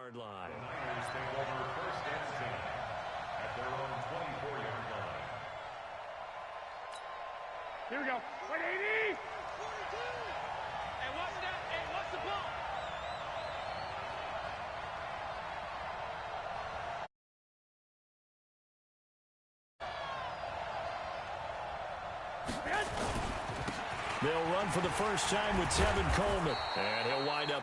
yard line. The Niners take over first and 10 at their own 24-yard line. Here we go. 180. 42. And what's that? And what's the ball? They'll run for the first time with Tevin Coleman. And he'll wind up.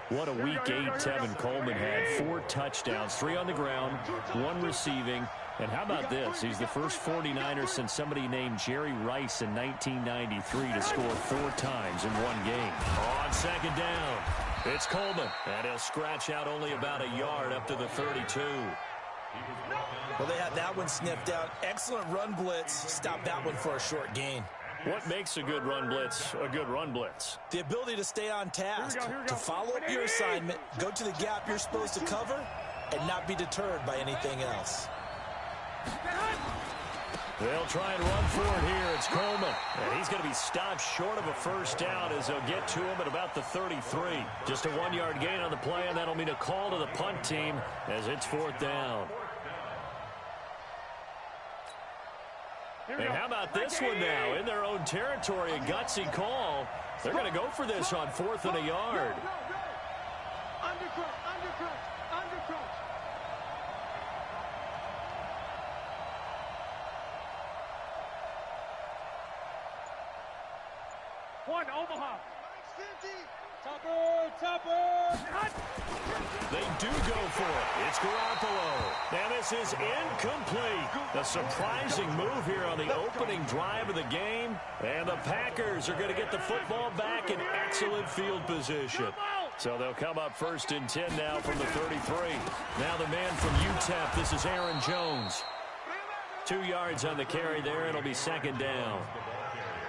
What a week 8 Tevin Coleman had. 4 touchdowns, 3 on the ground, 1 receiving. And how about this? He's the first 49er since somebody named Jerry Rice in 1993 to score 4 times in one game. On second down, it's Coleman. And he'll scratch out only about a yard up to the 32. Well, they had that one sniffed out. Excellent run blitz. Stopped that one for a short gain. What makes a good run blitz a good run blitz? The ability to stay on task, to follow up your assignment, go to the gap you're supposed to cover, and not be deterred by anything else. They'll try and run for it here. It's Coleman. And he's going to be stopped short of a first down as they'll get to him at about the 33. Just a 1-yard gain on the play, and that'll mean a call to the punt team as it's 4th down. And how about this one now? In their own territory, a gutsy call. They're going to go for this on 4th and a yard. Undercrunch, undercrunch, undercrunch. One, Omaha. 50. Topper. They do go for it. It's Garoppolo. And this is incomplete. A surprising move here on the opening drive of the game. And the Packers are going to get the football back in excellent field position. So they'll come up 1st and 10 now from the 33. Now the man from UTEP, this is Aaron Jones. 2 yards on the carry there. It'll be 2nd down.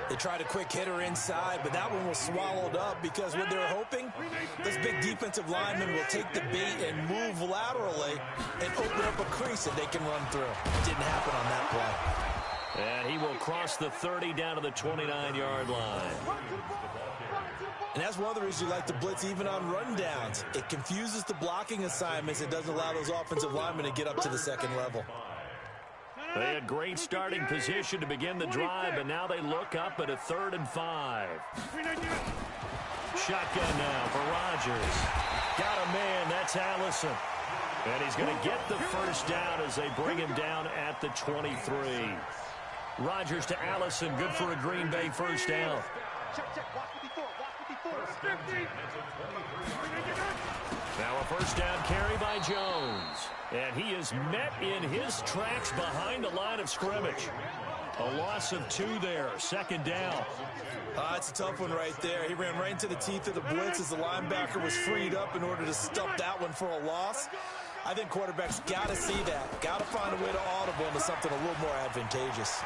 They tried a quick hitter inside, but that one was swallowed up because what they're hoping, this big defensive lineman will take the bait and move laterally and open up a crease that they can run through. It didn't happen on that play. And he will cross the 30 down to the 29-yard line. And that's one of the reasons you like to blitz even on rundowns. It confuses the blocking assignments. It doesn't allow those offensive linemen to get up to the second level. They had great starting position to begin the drive, but now they look up at a 3rd and 5. Shotgun now for Rodgers. Got a man, that's Allison. And he's going to get the first down as they bring him down at the 23. Rodgers to Allison, good for a Green Bay first down. Check. Watch 54. Watch 54. Now a first down carry by Jones. And he is met in his tracks behind the line of scrimmage. A loss of 2 there. 2nd down. It's a tough one right there. He ran right into the teeth of the blitz as the linebacker was freed up in order to stop that one for a loss. I think quarterbacks got to see that. Got to find a way to audible into something a little more advantageous.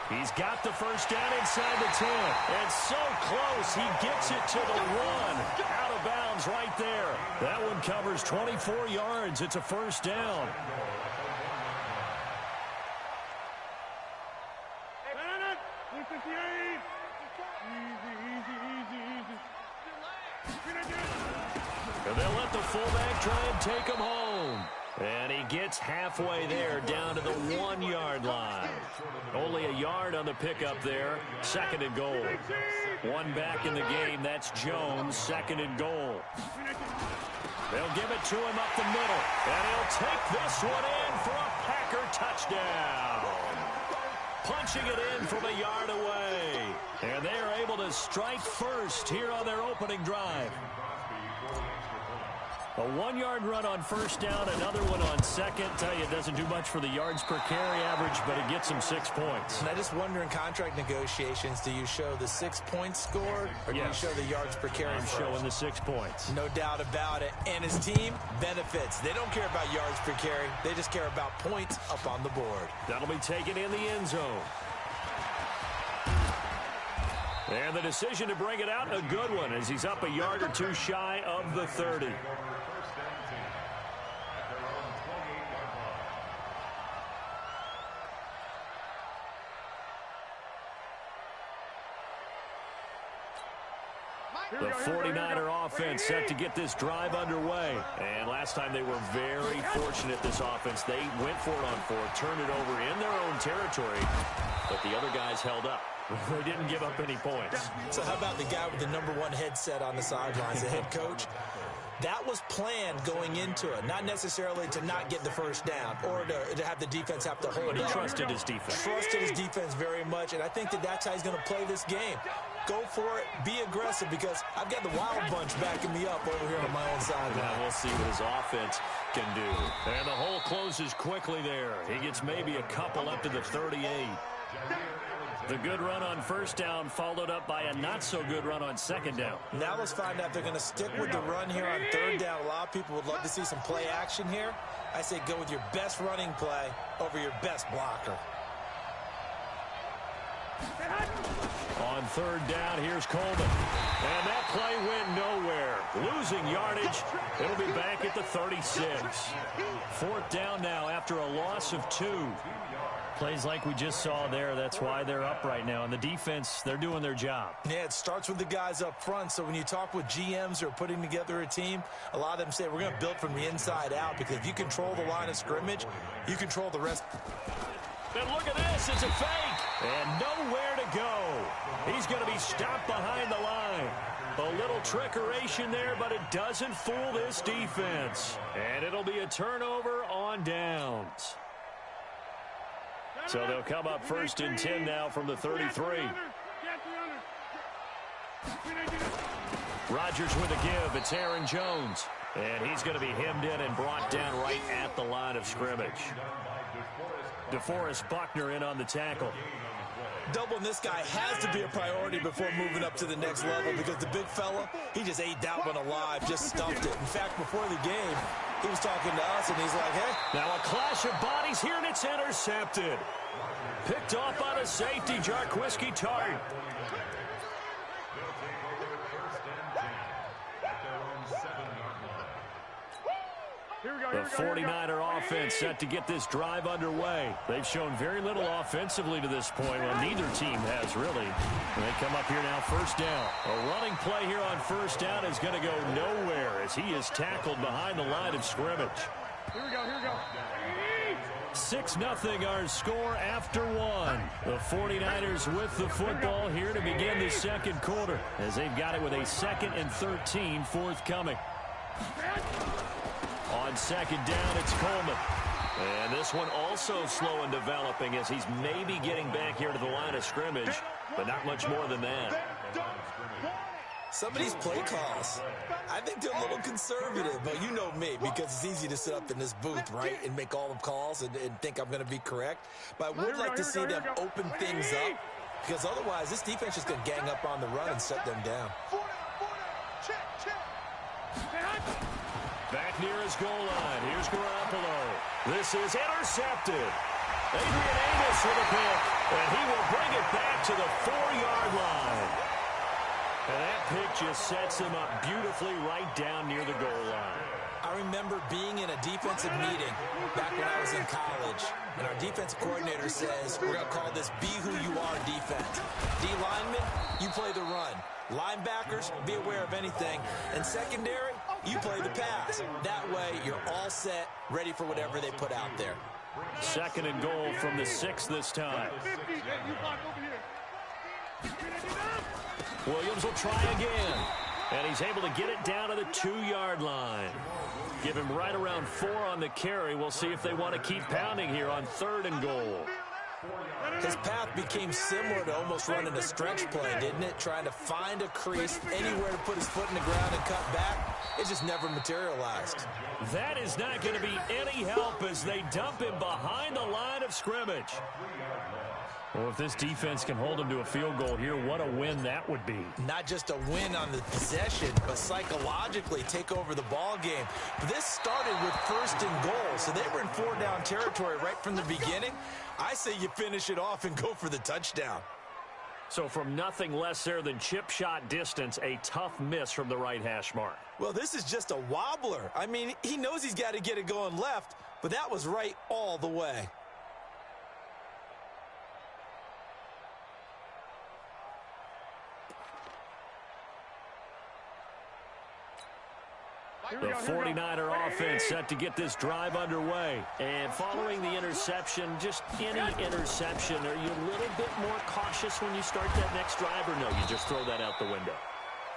He's got the first down inside the 10. And so close, he gets it to the 1. Out of bounds right there. That one covers 24 yards. It's a first down. And they'll let the fullback try and take him home. And he gets halfway there down to the 1-yard line. Only a yard on the pickup there. 2nd and goal. 1 back in the game. That's Jones. 2nd and goal. They'll give it to him up the middle. And he'll take this one in for a Packer touchdown. Punching it in from a yard away. And they are able to strike first here on their opening drive. A 1-yard run on first down, another one on second. Tell you, it doesn't do much for the yards per carry average, but it gets him 6 points. And I just wonder in contract negotiations, do you show the 6 points scored, or do you show the yards per carry I'm showing the 6 points. No doubt about it. And his team benefits. They don't care about yards per carry. They just care about points up on the board. That'll be taken in the end zone. And the decision to bring it out, a good one, as he's up a yard or 2 shy of the 30. The 49er offense set to get this drive underway. And last time they were very fortunate, this offense. They went for it on fourth, turned it over in their own territory, but the other guys held up. They didn't give up any points. So how about the guy with the #1 headset on the sidelines, the head coach? That was planned going into it, not necessarily to not get the first down or to have the defense have to hold up. But he trusted his defense. Trusted his defense very much, and I think that's how he's going to play this game. Go for it, be aggressive, because I've got the wild bunch backing me up over here on my own sideline. Now we'll see what his offense can do. And the hole closes quickly there. He gets maybe a couple up to the 38. The good run on first down followed up by a not-so-good run on second down. Now let's find out if they're going to stick with the run here on third down. A lot of people would love to see some play action here. I say go with your best running play over your best blocker. On third down, here's Coleman. And that play went nowhere. Losing yardage. It'll be back at the 36. Fourth down now after a loss of 2. Plays like we just saw there, that's why they're up right now. And the defense, they're doing their job. Yeah, it starts with the guys up front. So when you talk with GMs who are putting together a team, a lot of them say we're going to build from the inside out, because if you control the line of scrimmage, you control the rest. And look at this, it's a fake. And nowhere to go. He's going to be stopped behind the line. A little trickeration there, but it doesn't fool this defense. And it'll be a turnover on downs. So they'll come up first and 10 now from the 33. Rodgers with a give. It's Aaron Jones. And he's going to be hemmed in and brought down right at the line of scrimmage. DeForest Buckner in on the tackle. Doubling this guy has to be a priority before moving up to the next level, because the big fella, he just ate that one alive, just stuffed it. In fact, before the game, he was talking to us, and he's like, hey. Now a clash of bodies here, and it's intercepted. Picked off by the safety, Jarquiski Tart. The 49er offense set to get this drive underway. They've shown very little offensively to this point. Well, neither team has really. And they come up here now, first down. A running play here on first down is going to go nowhere as he is tackled behind the line of scrimmage. Here we go. 6-0 our score after one. The 49ers with the football here to begin the second quarter, as they've got it with a 2nd and 13 forthcoming. On second down, it's Coleman. And this one also slow in developing, as he's maybe getting back here to the line of scrimmage, but not much more than that. Some of these play calls, I think they're a little conservative, but you know me, because it's easy to sit up in this booth, right, and make all the calls and think I'm going to be correct. But I would like to see them open things up, because otherwise this defense is going to gang up on the run and shut them down. Back near his goal line. Here's Garoppolo. This is intercepted. Adrian Amos with a pick, and he will bring it back to the 4-yard line. And that pick just sets him up beautifully right down near the goal line. I remember being in a defensive meeting back when I was in college, and our defensive coordinator says, we're going to call this be who you are defense. D linemen, you play the run. Linebackers, be aware of anything. And secondary, you play the pass. That way, you're all set, ready for whatever they put out there. 2nd and goal from the 6 this time. Williams will try again. And he's able to get it down to the 2-yard line. Give him right around 4 on the carry. We'll see if they want to keep pounding here on 3rd and goal. His path became similar to almost running a stretch play, didn't it? Trying to find a crease, anywhere to put his foot in the ground and cut back. It just never materialized. That is not going to be any help as they dump him behind the line of scrimmage. Well, if this defense can hold him to a field goal here, what a win that would be. Not just a win on the possession, but psychologically take over the ball game. This started with 1st and goal, so they were in 4-down territory right from the beginning. I say you finish it off and go for the touchdown. So from nothing less there than chip shot distance, a tough miss from the right hash mark. Well, this is just a wobbler. I mean, he knows he's got to get it going left, but that was right all the way. The 49er offense set to get this drive underway. And following the interception, just any interception, are you a little bit more cautious when you start that next drive, or no, you just throw that out the window?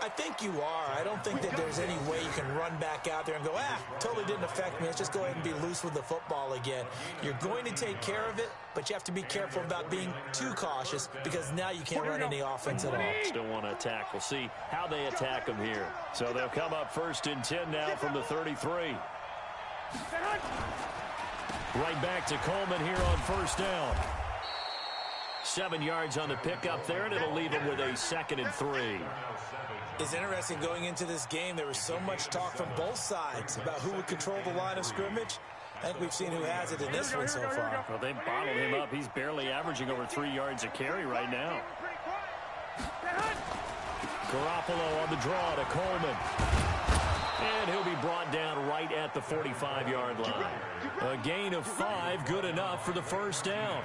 I think you are. I don't think that there's any way you can run back out there and go, totally didn't affect me. Let's just go ahead and be loose with the football again. You're going to take care of it, but you have to be careful about being too cautious because now you can't run any offense at all. Still want to attack. We'll see how they attack them here. So they'll come up 1st and 10 now from the 33. Right back to Coleman here on 1st down. 7 yards on the pickup there, and it'll leave him with a 2nd and 3. It's interesting going into this game. There was so much talk from both sides about who would control the line of scrimmage. I think we've seen who has it in this one so far. Well, they've bottled him up. He's barely averaging over 3 yards a carry right now. Garoppolo on the draw to Coleman. And he'll be brought down right at the 45-yard line. A gain of 5, good enough for the 1st down.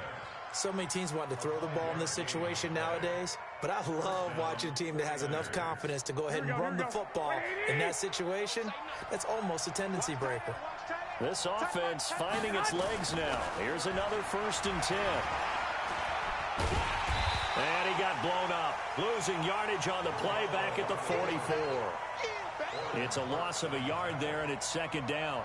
So many teams want to throw the ball in this situation nowadays, but I love watching a team that has enough confidence to go ahead and run the football in that situation. That's almost a tendency breaker. This offense finding its legs now. Here's another 1st and 10. And he got blown up, losing yardage on the play back at the 44. It's a loss of a yard there, and it's 2nd down.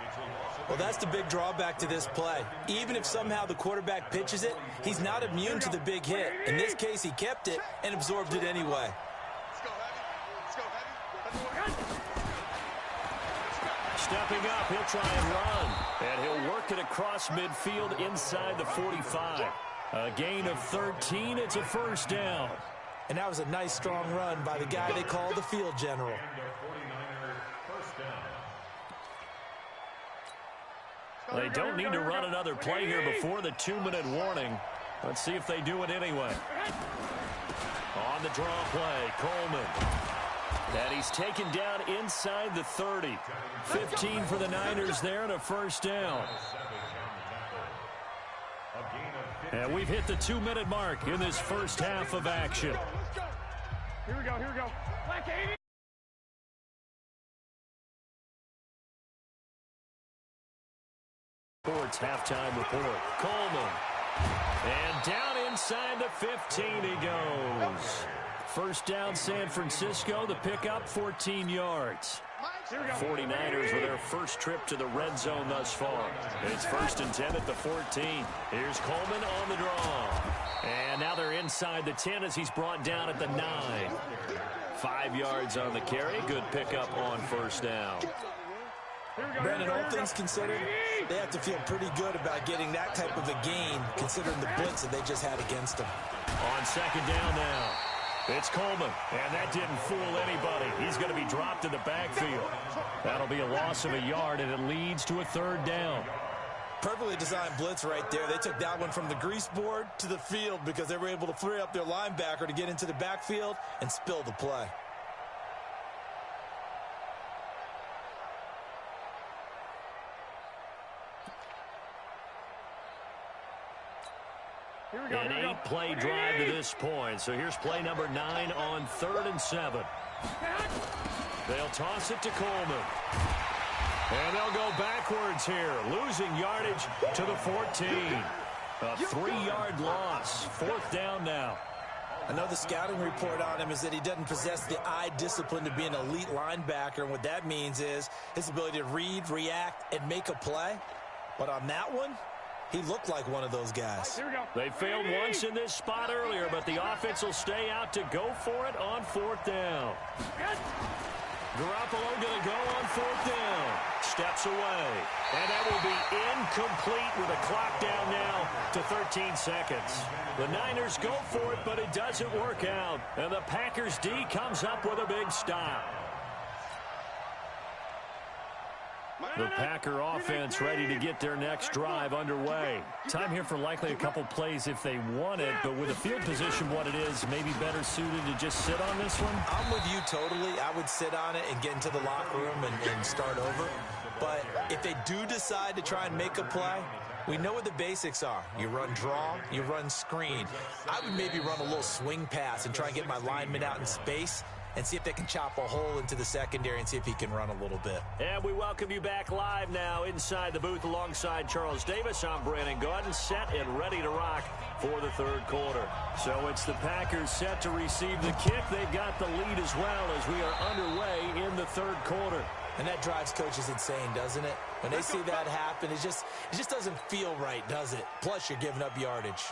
Well, that's the big drawback to this play. Even if somehow the quarterback pitches it, he's not immune to the big hit. In this case, he kept it and absorbed it anyway. Stepping up, he'll try and run. And he'll work it across midfield inside the 45. A gain of 13, it's a 1st down. And that was a nice, strong run by the guy they call the field general. They don't need to run another play here before the 2-minute warning. Let's see if they do it anyway. On the draw play, Coleman. And he's taken down inside the 30. 15 for the Niners there and a 1st down. And we've hit the 2-minute mark in this first half of action. Here we go, here we go. Black 80. Sports halftime report. Coleman. And down inside the 15 he goes. 1st down San Francisco. The pickup 14 yards. 49ers with their first trip to the red zone thus far. It's 1st and 10 at the 14. Here's Coleman on the draw. And now they're inside the 10 as he's brought down at the 9. 5 yards on the carry. Good pickup on 1st down. Brandon, all things considered, they have to feel pretty good about getting that type of a gain considering the blitz that they just had against them. On 2nd down now. It's Coleman, and that didn't fool anybody. He's going to be dropped in the backfield. That'll be a loss of a yard, and it leads to a 3rd down. Perfectly designed blitz right there. They took that one from the grease board to the field because they were able to free up their linebacker to get into the backfield and spill the play. An 8-play drive to this point. So here's play number 9 on 3rd and 7. They'll toss it to Coleman. And they'll go backwards here, losing yardage to the 14. A 3-yard loss. 4th down now. I know the scouting report on him is that he doesn't possess the eye discipline to be an elite linebacker. And what that means is his ability to read, react, and make a play. But on that one, he looked like one of those guys. They failed once in this spot earlier, but the offense will stay out to go for it on 4th down. Garoppolo going to go on 4th down. Steps away. And that will be incomplete with a clock down now to 13 seconds. The Niners go for it, but it doesn't work out. And the Packers D comes up with a big stop. The Packer offense ready to get their next drive underway. Time here for likely a couple plays if they want it, but with the field position what it is, maybe better suited to just sit on this one? I'm with you totally. I would sit on it and get into the locker room and start over. But if they do decide to try and make a play, we know what the basics are. You run draw, you run screen. I would maybe run a little swing pass and try and get my lineman out in space. and see if they can chop a hole into the secondary and see if he can run a little bit. And we welcome you back live now inside the booth alongside Charles Davis. I'm Brandon Gaudin, set and ready to rock for the third quarter. So it's the Packers set to receive the kick. They've got the lead as well as we are underway in the third quarter. And that drives coaches insane, doesn't it? When they see that happen, it just doesn't feel right, does it? Plus, you're giving up yardage.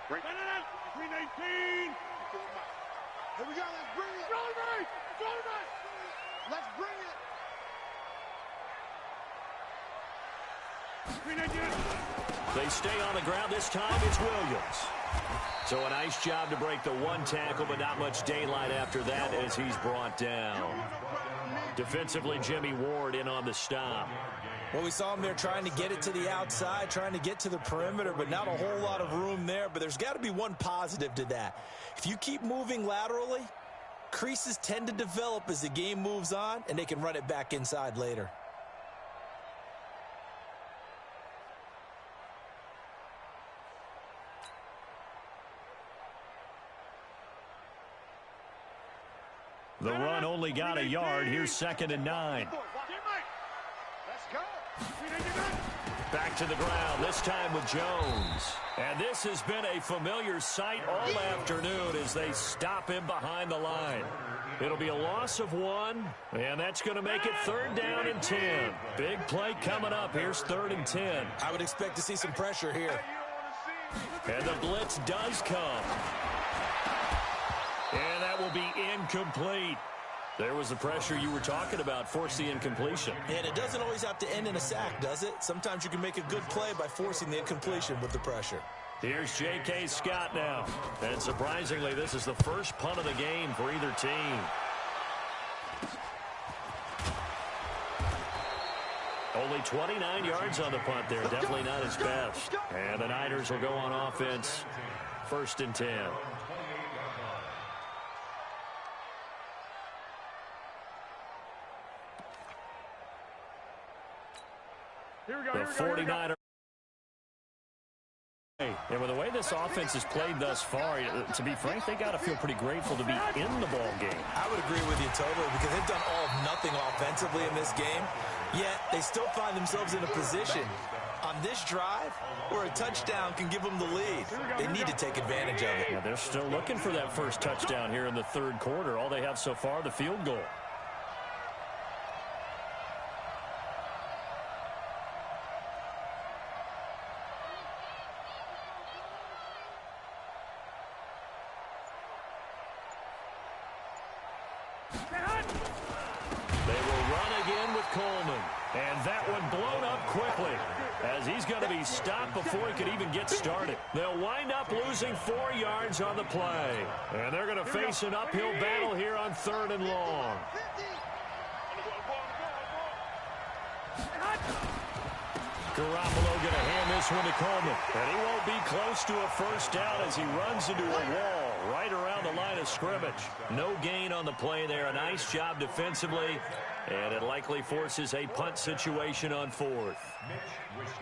319. Here we go, let's bring it. Let's bring it. 319. They stay on the ground. This time it's Williams. So a nice job to break the one tackle, but not much daylight after that as he's brought down. Defensively, Jimmy Ward in on the stop. Well, we saw him there trying to get it to the outside, trying to get to the perimeter, but not a whole lot of room there. But there's got to be one positive to that. If you keep moving laterally, creases tend to develop as the game moves on, and they can run it back inside later. The run only got a yard. Here's 2nd and 9. Let's go. Back to the ground, this time with Jones. And this has been a familiar sight all afternoon as they stop him behind the line. It'll be a loss of 1, and that's going to make it 3rd down and 10. Big play coming up. Here's 3rd and 10. I would expect to see some pressure here. And the blitz does come. And that will be incomplete. There was the pressure you were talking about, force the incompletion. And it doesn't always have to end in a sack, does it? Sometimes you can make a good play by forcing the incompletion with the pressure. Here's J.K. Scott now. And surprisingly, this is the first punt of the game for either team. Only 29 yards on the punt there. Definitely not his best. And the Niners will go on offense. 1st and 10. Here we go. The Here we go. 49er. And with the way this offense has played thus far, to be frank, they got to feel pretty grateful to be in the ball game. I would agree with you totally because they've done all of nothing offensively in this game, yet they still find themselves in a position on this drive where a touchdown can give them the lead. They need to take advantage of it. Yeah, they're still looking for that first touchdown here in the third quarter. All they have so far, the field goal. They will run again with Coleman. And that one blown up quickly as he's going to be stopped before he could even get started. They'll wind up losing 4 yards on the play. And they're going to face an uphill battle here on 3rd and long. Garoppolo going to hand this one to Coleman. And he won't be close to a first down as he runs into a wall right around the line of scrimmage. No gain on the play there. A nice job defensively. And it likely forces a punt situation on 4th.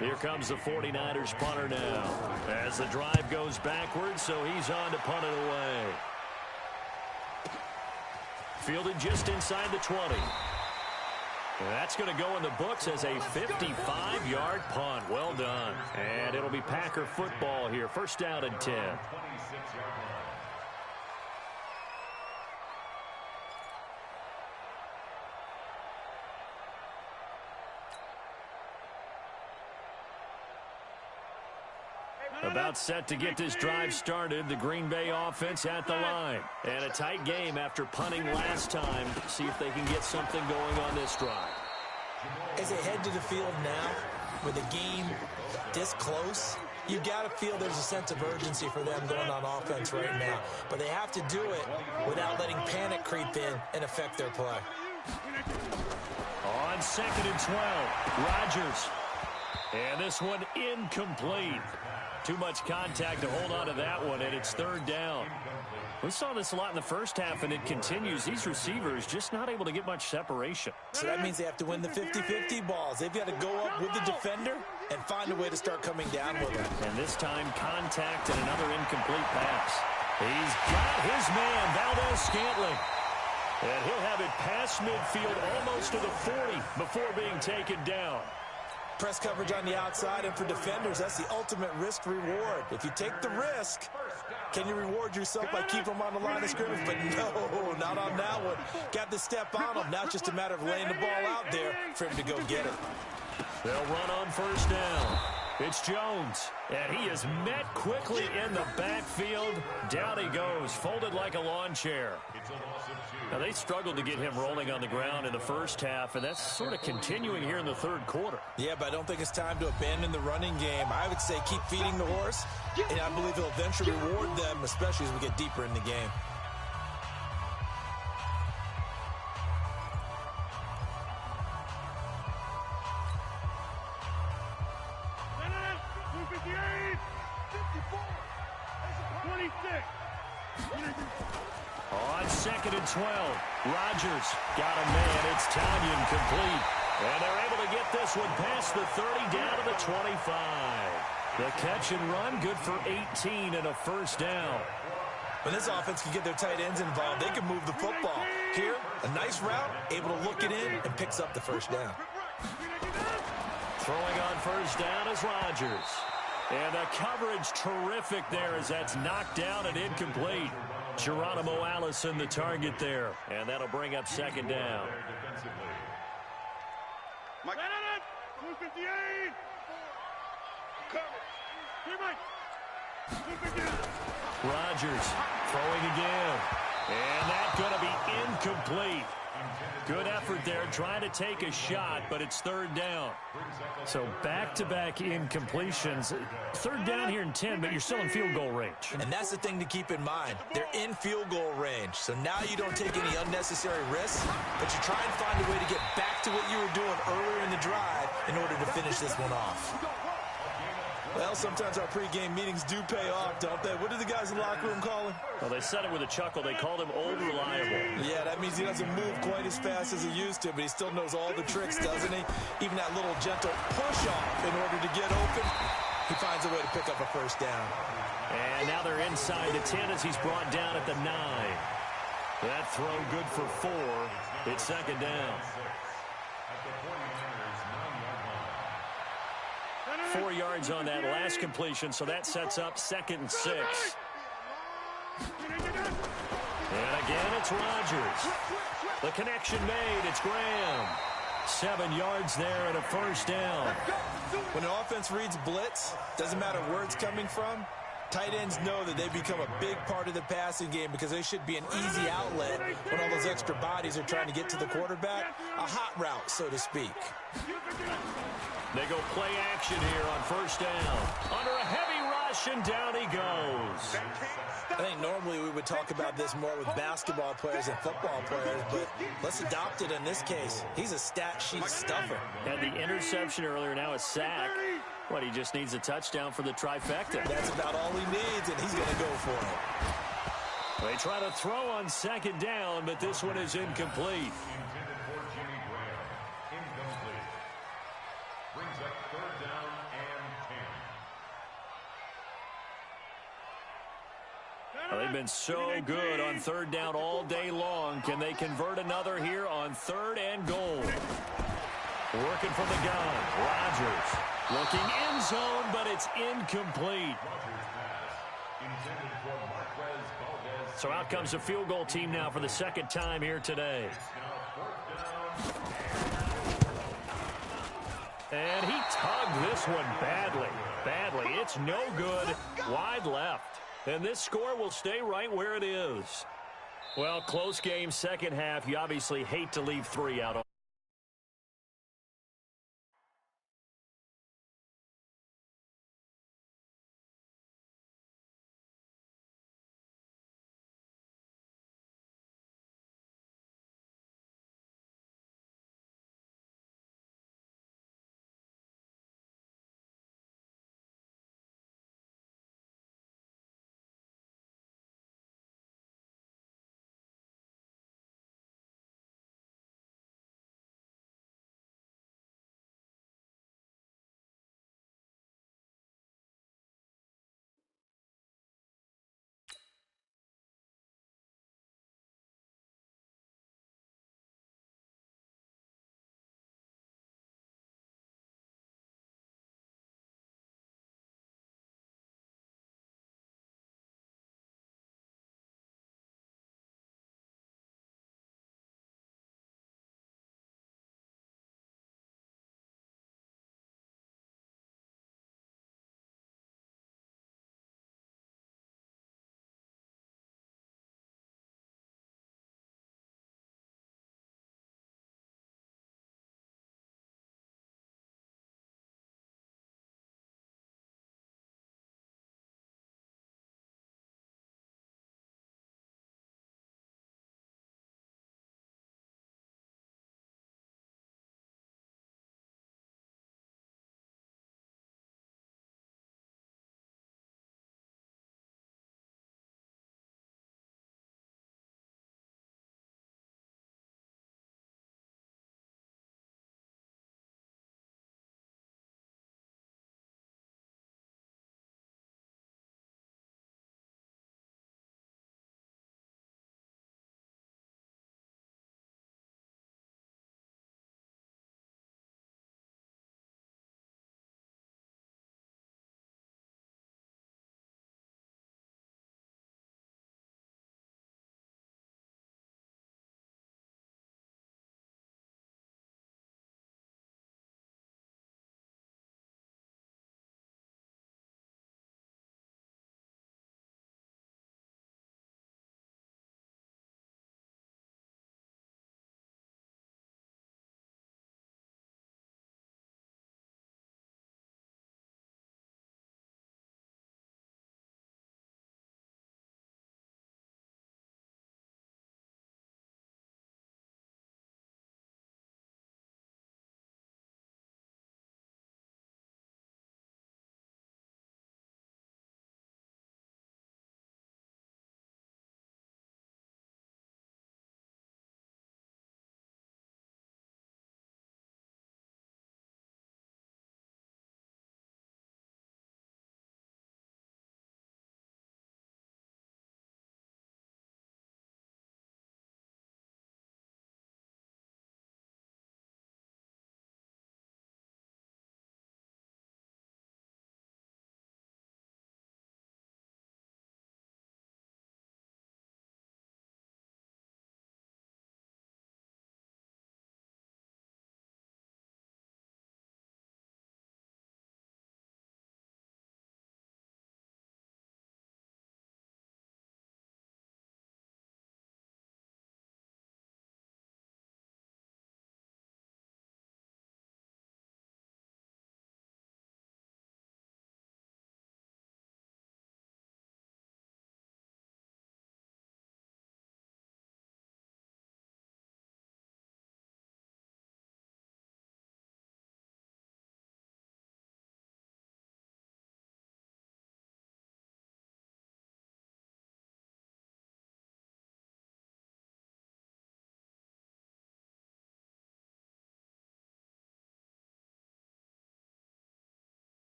Here comes the 49ers punter now. As the drive goes backwards, so he's on to punt it away. Fielded just inside the 20. And that's going to go in the books as a 55-yard punt. Well done. And it'll be Packer football here. 1st down and 10. About set to get this drive started. The Green Bay offense at the line. And a tight game after punting last time. See if they can get something going on this drive. As they head to the field now, with the game this close, you've got to feel there's a sense of urgency for them going on offense right now. But they have to do it without letting panic creep in and affect their play. On 2nd and 12, Rodgers. And this one incomplete. Too much contact to hold on to that one, and it's 3rd down. We saw this a lot in the first half, and it continues. These receivers just not able to get much separation. So that means they have to win the 50-50 balls. They've got to go up with the defender and find a way to start coming down with them. And this time, contact and another incomplete pass. He's got his man, Valdez-Scantling. And he'll have it past midfield almost to the 40 before being taken down. Press coverage on the outside, and for defenders, that's the ultimate risk-reward. If you take the risk, can you reward yourself by keeping them on the line of scrimmage? But no, not on that one. Got to step on them. Now it's just a matter of laying the ball out there for him to go get it. They'll run on first down. It's Jones, and he is met quickly in the backfield. Down he goes, folded like a lawn chair. Now, they struggled to get him rolling on the ground in the first half, and that's sort of continuing here in the third quarter. Yeah, but I don't think it's time to abandon the running game. I would say keep feeding the horse, and I believe he'll eventually reward them, especially as we get deeper in the game. On 2nd and 12, Rodgers got a man. It's Tanyan complete. And they're able to get this one past the 30 down to the 25. The catch and run, good for 18 and a first down. When this offense can get their tight ends involved, they can move the football. Here, a nice route, able to look it in, and picks up the first down. Throwing on first down is Rodgers. And the coverage terrific there as that's knocked down and incomplete. Geronimo Allison the target there. And that'll bring up second down. Rodgers throwing again. And that's going to be incomplete. Good effort there, trying to take a shot, but it's third down. So back-to-back incompletions. Third down here in 10, but you're still in field goal range. And that's the thing to keep in mind. They're in field goal range. So now you don't take any unnecessary risks, but you try and find a way to get back to what you were doing earlier in the drive in order to finish this one off. Well, sometimes our pregame meetings do pay off, don't they? What do the guys in the locker room call him? Well, they said it with a chuckle. They called him Old Reliable. Yeah, that means he doesn't move quite as fast as he used to, but he still knows all the tricks, doesn't he? Even that little gentle push-off in order to get open, he finds a way to pick up a first down. And now they're inside the 10 as he's brought down at the 9. That throw good for 4. It's second down. 4 yards on that last completion, so that sets up 2nd and 6. And again, it's Rodgers. The connection made. It's Graham. 7 yards there and a first down. When an offense reads blitz, doesn't matter where it's coming from, tight ends know that they become a big part of the passing game because they should be an easy outlet when all those extra bodies are trying to get to the quarterback. A hot route, so to speak. They go play action here on first down. Under a heavy rush, and down he goes. I think normally we would talk about this more with basketball players and football players, but let's adopt it in this case. He's a stat sheet stuffer. Had the interception earlier, now a sack. What, he just needs a touchdown for the trifecta. That's about all he needs, and he's going to go for it. They try to throw on second down, but this one is incomplete. Well, they've been so good on third down all day long. Can they convert another here on 3rd and goal? Working from the gun. Rodgers looking end zone, but it's incomplete. So out comes the field goal team now for the 2nd time here today. And he tugged this one badly. It's no good. Wide left. And this score will stay right where it is. Well, close game, second half. You obviously hate to leave 3 out on.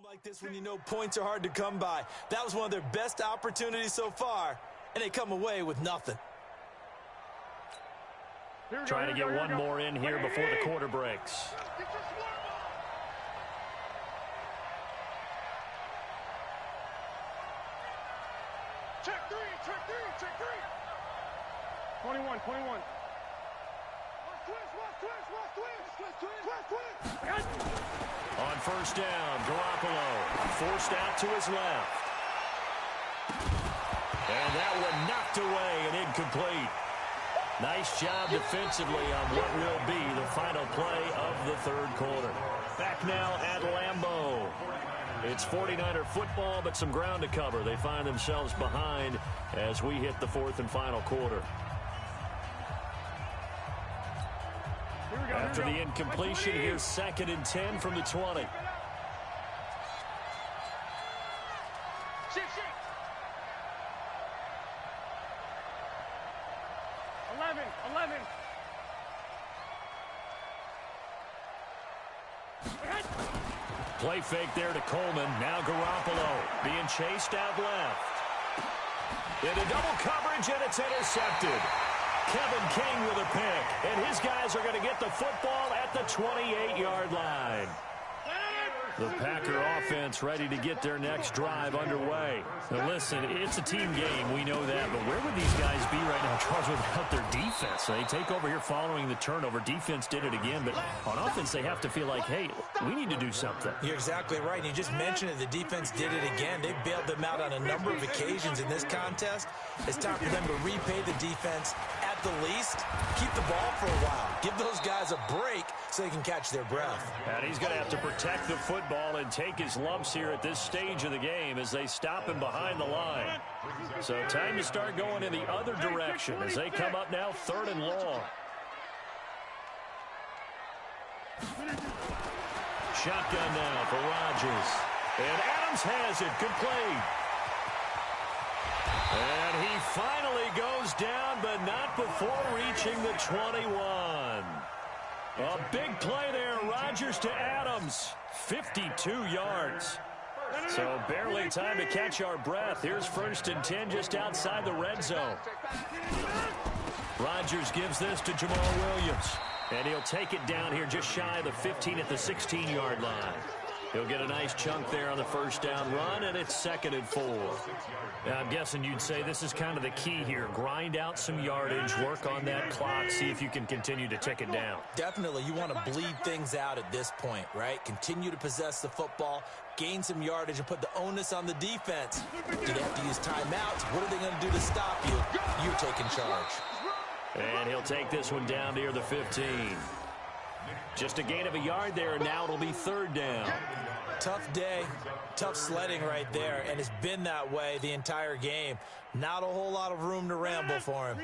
Like this when you know points are hard to come by. That was one of their best opportunities so far, and they come away with nothing. Trying to get one more in here before the quarter breaks. Check three, check three, check three. 21. Twist. On first down, Garoppolo forced out to his left. And that one knocked away and incomplete. Nice job defensively on what will be the final play of the third quarter. Back now at Lambeau. It's 49er football, but some ground to cover. They find themselves behind as we hit the fourth and final quarter. After the incompletion, here's 2nd and 10 from the 20. Shift. 11. Play fake there to Coleman. Now Garoppolo being chased out left. Into double coverage, and it's intercepted. Kevin King with a pick, and his guys are going to get the football at the 28-yard line. The Packer offense ready to get their next drive underway. Now listen, it's a team game, we know that, but where would these guys be right now, Charles, without their defense? They take over here following the turnover. Defense did it again, but on offense they have to feel like, hey, we need to do something. You're exactly right. You just mentioned it. The defense did it again. They bailed them out on a number of occasions in this contest. It's time for them to repay the defense at the least. Keep the ball for a while. Give those guys a break so they can catch their breath. And he's going to have to protect the football and take his lumps here at this stage of the game as they stop him behind the line. So time to start going in the other direction as they come up now 3rd and long. Shotgun now for Rodgers. And Adams has it complete. And he finally goes down, but not before reaching the 21. A big play there, Rodgers to Adams. 52 yards. So barely time to catch our breath. Here's 1st and 10 just outside the red zone. Rodgers gives this to Jamal Williams. And he'll take it down here just shy of the 15 at the 16-yard line. He'll get a nice chunk there on the first down run, and it's 2nd and 4. Now, I'm guessing you'd say this is kind of the key here. Grind out some yardage, work on that clock, see if you can continue to tick it down. Definitely. You want to bleed things out at this point, right? Continue to possess the football, gain some yardage, and put the onus on the defense. Do they have to use timeouts? What are they going to do to stop you? You're taking charge. And he'll take this one down near the 15. Just a gain of a yard there, and now it'll be 3rd down. Tough day, tough sledding right there, and it's been that way the entire game. Not a whole lot of room to ramble for him.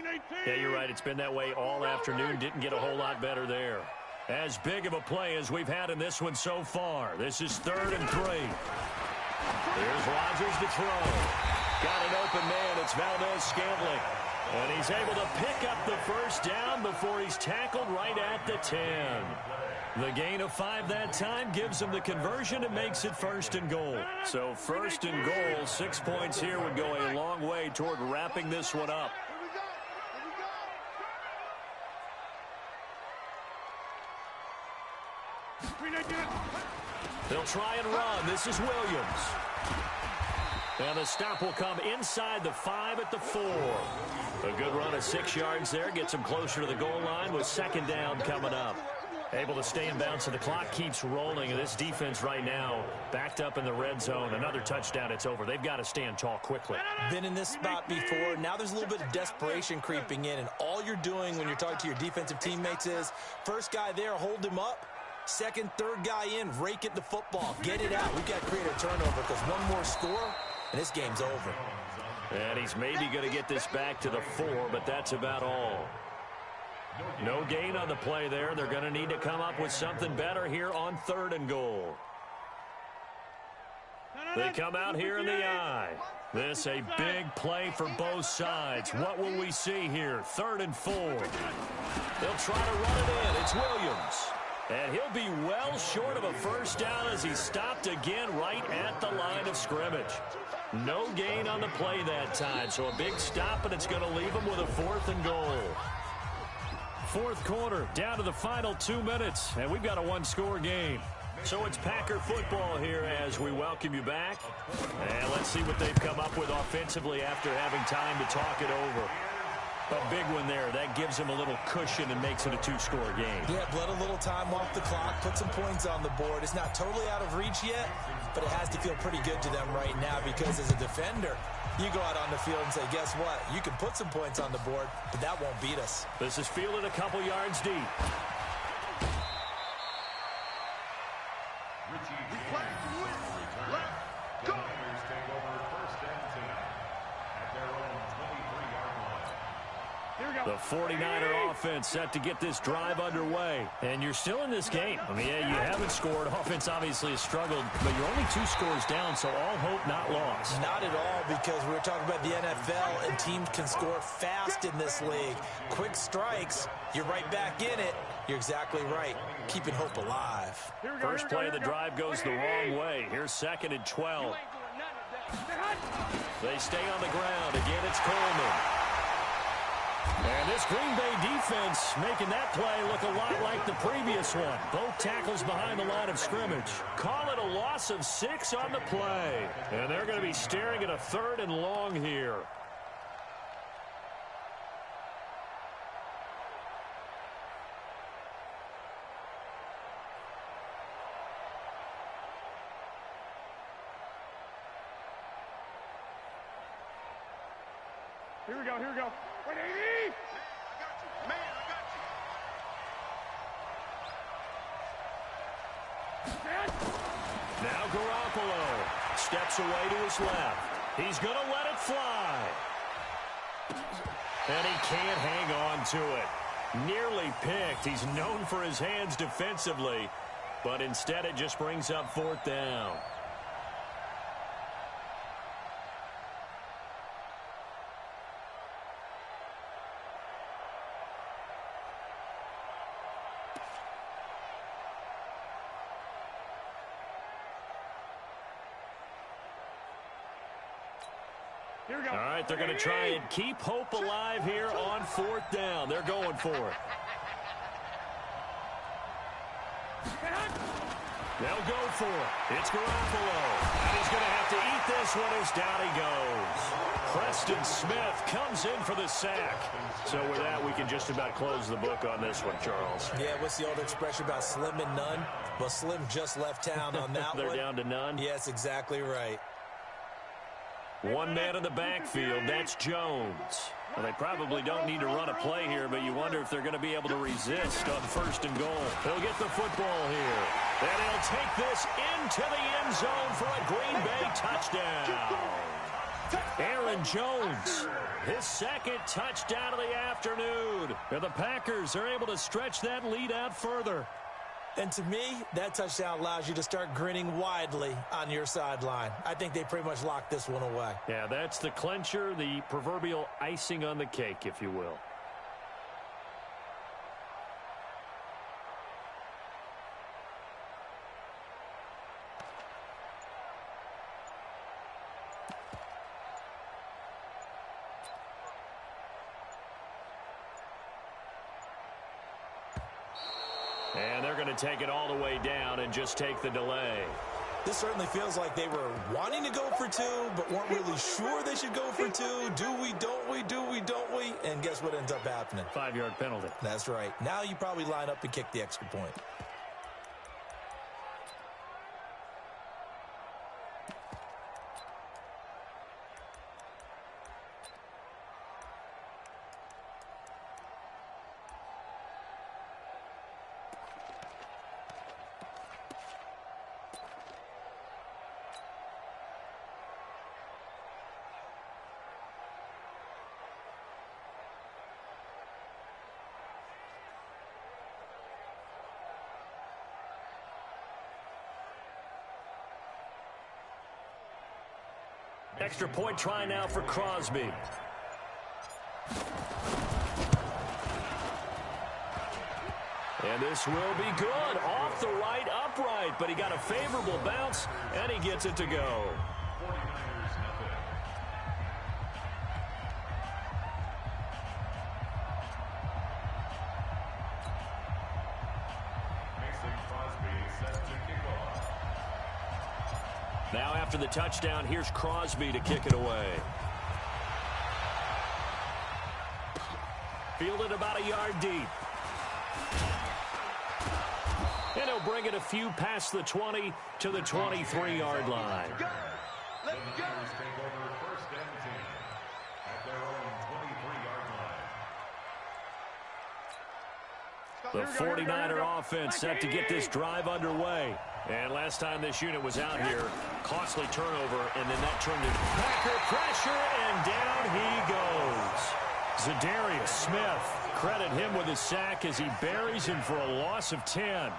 Yeah, you're right. It's been that way all afternoon. Didn't get a whole lot better there. As big of a play as we've had in this one so far. This is 3rd and 3. Here's Rodgers to throw. Got an open man. It's Valdez-Scantling. And he's able to pick up the first down before he's tackled right at the 10. The gain of 5 that time gives him the conversion and makes it 1st and goal. So 1st and goal, 6 points here would go a long way toward wrapping this one up. They'll try and run. This is Williams. And the stop will come inside the 5 at the 4. A good run of 6 yards there. Gets him closer to the goal line with 2nd down coming up. Able to stay in bounds, so the clock keeps rolling. And this defense right now backed up in the red zone. Another touchdown, it's over. They've got to stand tall quickly. Been in this spot before. Now there's a little bit of desperation creeping in. And all you're doing when you're talking to your defensive teammates is, first guy there, hold him up. 2nd, 3rd guy in, rake at the football. Get it out. We've got to create a turnover because one more score, and this game's over. And he's maybe going to get this back to the 4, but that's about all. No gain on the play there. They're going to need to come up with something better here on 3rd and goal. They come out here in the I. This a big play for both sides. What will we see here? 3rd and 4. They'll try to run it in. It's Williams. And he'll be well short of a first down as he stopped again right at the line of scrimmage. No gain on the play that time, so a big stop, and it's going to leave him with a 4th and goal. Fourth quarter, down to the final 2 minutes, and we've got a one-score game. So it's Packer football here as we welcome you back. And let's see what they've come up with offensively after having time to talk it over. A big one there. That gives them a little cushion and makes it a 2-score game. Yeah, let a little time off the clock, put some points on the board. It's not totally out of reach yet, but it has to feel pretty good to them right now because as a defender, you go out on the field and say, guess what? You can put some points on the board, but that won't beat us. This is fielded a couple yards deep. The 49er offense set to get this drive underway. And you're still in this game. I mean, yeah, you haven't scored. Offense obviously has struggled, but you're only 2 scores down, so all hope not lost. Not at all, because we're talking about the NFL, and teams can score fast in this league. Quick strikes, you're right back in it. You're exactly right. Keeping hope alive. First play of the drive goes the wrong way. Here's 2nd and 12. They stay on the ground. Again, it's Coleman. And this Green Bay defense making that play look a lot like the previous one. Both tackles behind the line of scrimmage. Call it a loss of 6 on the play. And they're going to be staring at a 3rd and long here. Here we go, here we go. 180! Man, I got you. Now Garoppolo steps away to his left. He's going to let it fly. And he can't hang on to it. Nearly picked. He's known for his hands defensively, but instead it just brings up 4th down. Here we go. All right, they're going to try and keep hope alive here on 4th down. They're going for it. They'll go for it. It's Garoppolo. And he's going to have to eat this one as down he goes. Preston Smith comes in for the sack. So with that, we can just about close the book on this one, Charles. Yeah, what's the old expression about slim and none? Well, Slim just left town on that one. They're down to none? Yes, exactly right. One man in the backfield, that's Jones. Well, they probably don't need to run a play here, but you wonder if they're going to be able to resist on 1st and goal. He'll get the football here. And he'll take this into the end zone for a Green Bay touchdown. Aaron Jones, his 2nd touchdown of the afternoon. And the Packers are able to stretch that lead out further. And to me, that touchdown allows you to start grinning widely on your sideline. I think they pretty much locked this one away. Yeah, that's the clincher, the proverbial icing on the cake, if you will. And they're going to take it all the way down and just take the delay. This certainly feels like they were wanting to go for 2, but weren't really sure they should go for 2. Do we, don't we, do we, don't we? And guess what ends up happening? 5-yard penalty. That's right. Now you probably line up and kick the extra point. Extra point try now for Crosby. And this will be good. Off the right upright, but he got a favorable bounce, and he gets it to go. 49ers nothing. Mason Crosby set to kick off. Now after the touchdown, here's Crosby to kick it away. Fielded about a yard deep. And he'll bring it a few past the 20 to the 23-yard line. The Niners take over first and 10 at their own 23-yard line. The 49er offense set to get this drive underway. And last time this unit was out here, costly turnover, and then that turned into Packer pressure, and down he goes. Zadarius Smith, credit him with his sack as he buries him for a loss of 10.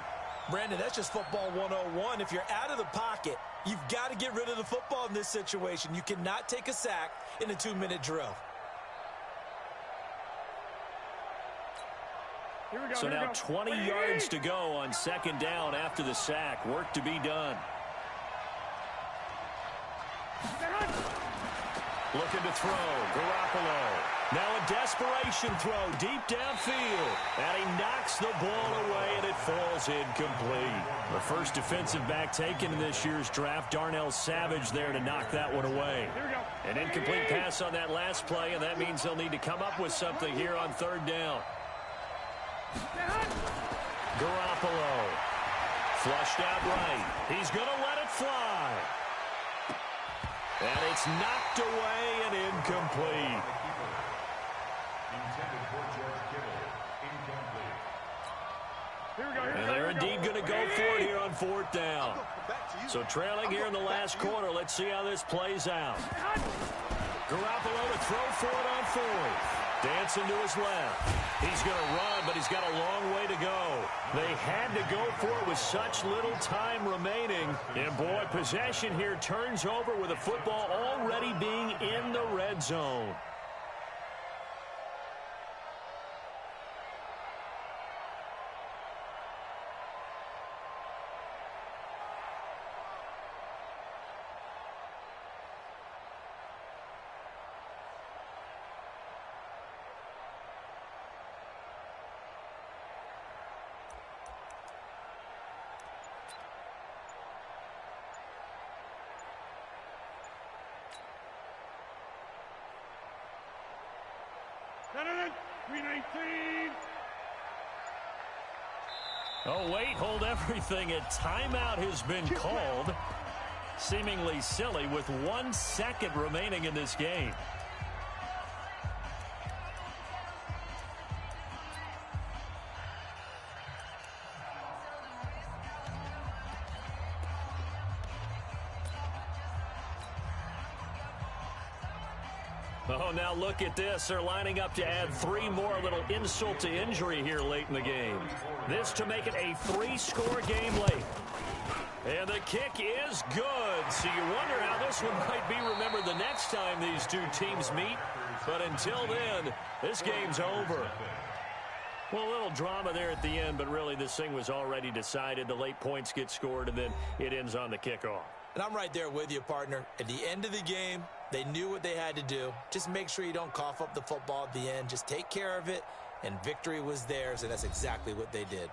Brandon, that's just football 101. If you're out of the pocket, you've got to get rid of the football in this situation. You cannot take a sack in a 2-minute drill. So now 20 yards to go on second down after the sack. Work to be done. Looking to throw. Garoppolo. Now a desperation throw deep downfield. And he knocks the ball away, and it falls incomplete. The first defensive back taken in this year's draft, Darnell Savage, there to knock that one away. An incomplete pass on that last play, and that means they'll need to come up with something here on third down. Garoppolo. Flushed out right. He's going to let it fly. And it's knocked away and incomplete. Intended for George Kittle. Incomplete. And they're indeed going to go for it here on fourth down. So trailing here in the last quarter. Let's see how this plays out. Garoppolo to throw for it on fourth. Dancing to his left. He's going to run, but he's got a long way to go. They had to go for it with such little time remaining. And, boy, possession here turns over with the football already being in the red zone. Oh, wait, hold everything. A timeout has been called. Seemingly silly with 1 second remaining in this game. Oh, now look at this. They're lining up to add 3 more, a little insult to injury here late in the game. This to make it a 3-score game late. And the kick is good. So you wonder how this one might be remembered the next time these two teams meet. But until then, this game's over. Well, a little drama there at the end, but really this thing was already decided. The late points get scored, and then it ends on the kickoff. And I'm right there with you, partner. At the end of the game, they knew what they had to do. Just make sure you don't cough up the football at the end. Just take care of it, and victory was theirs, and that's exactly what they did.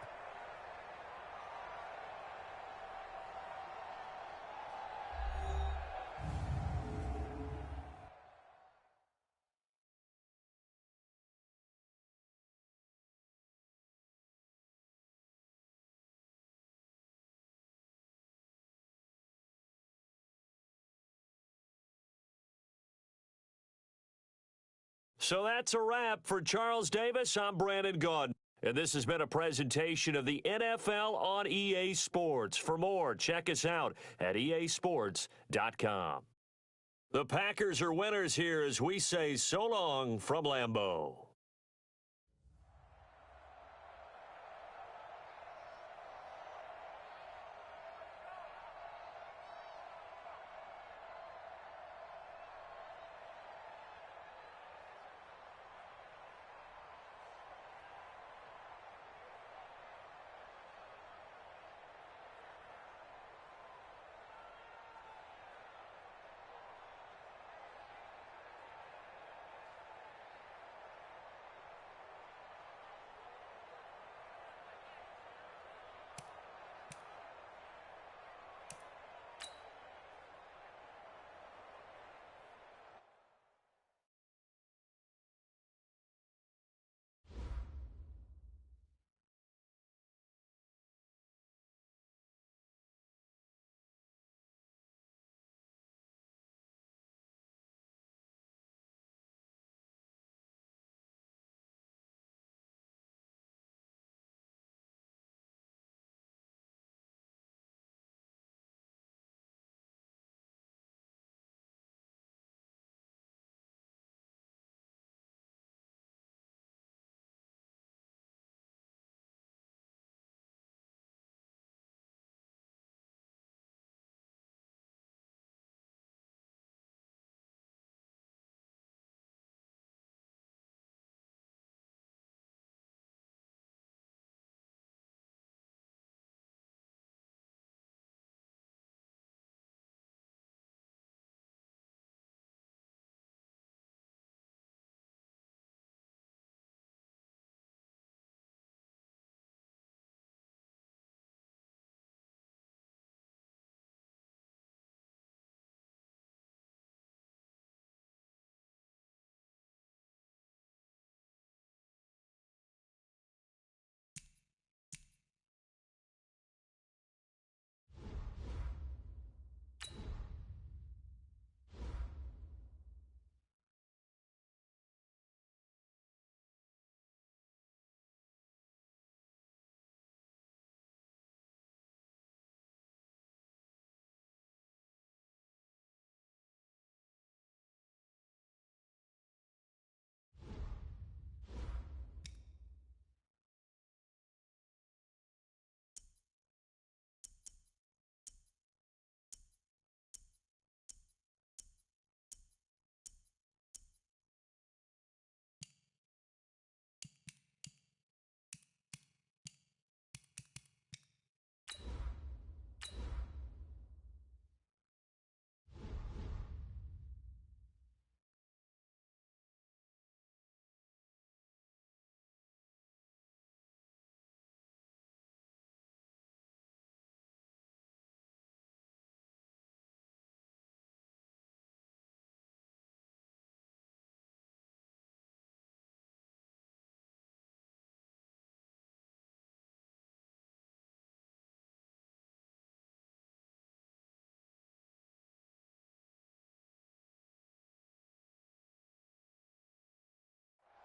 So that's a wrap for Charles Davis. I'm Brandon Gaudin. And this has been a presentation of the NFL on EA Sports. For more, check us out at easports.com. The Packers are winners here as we say so long from Lambeau.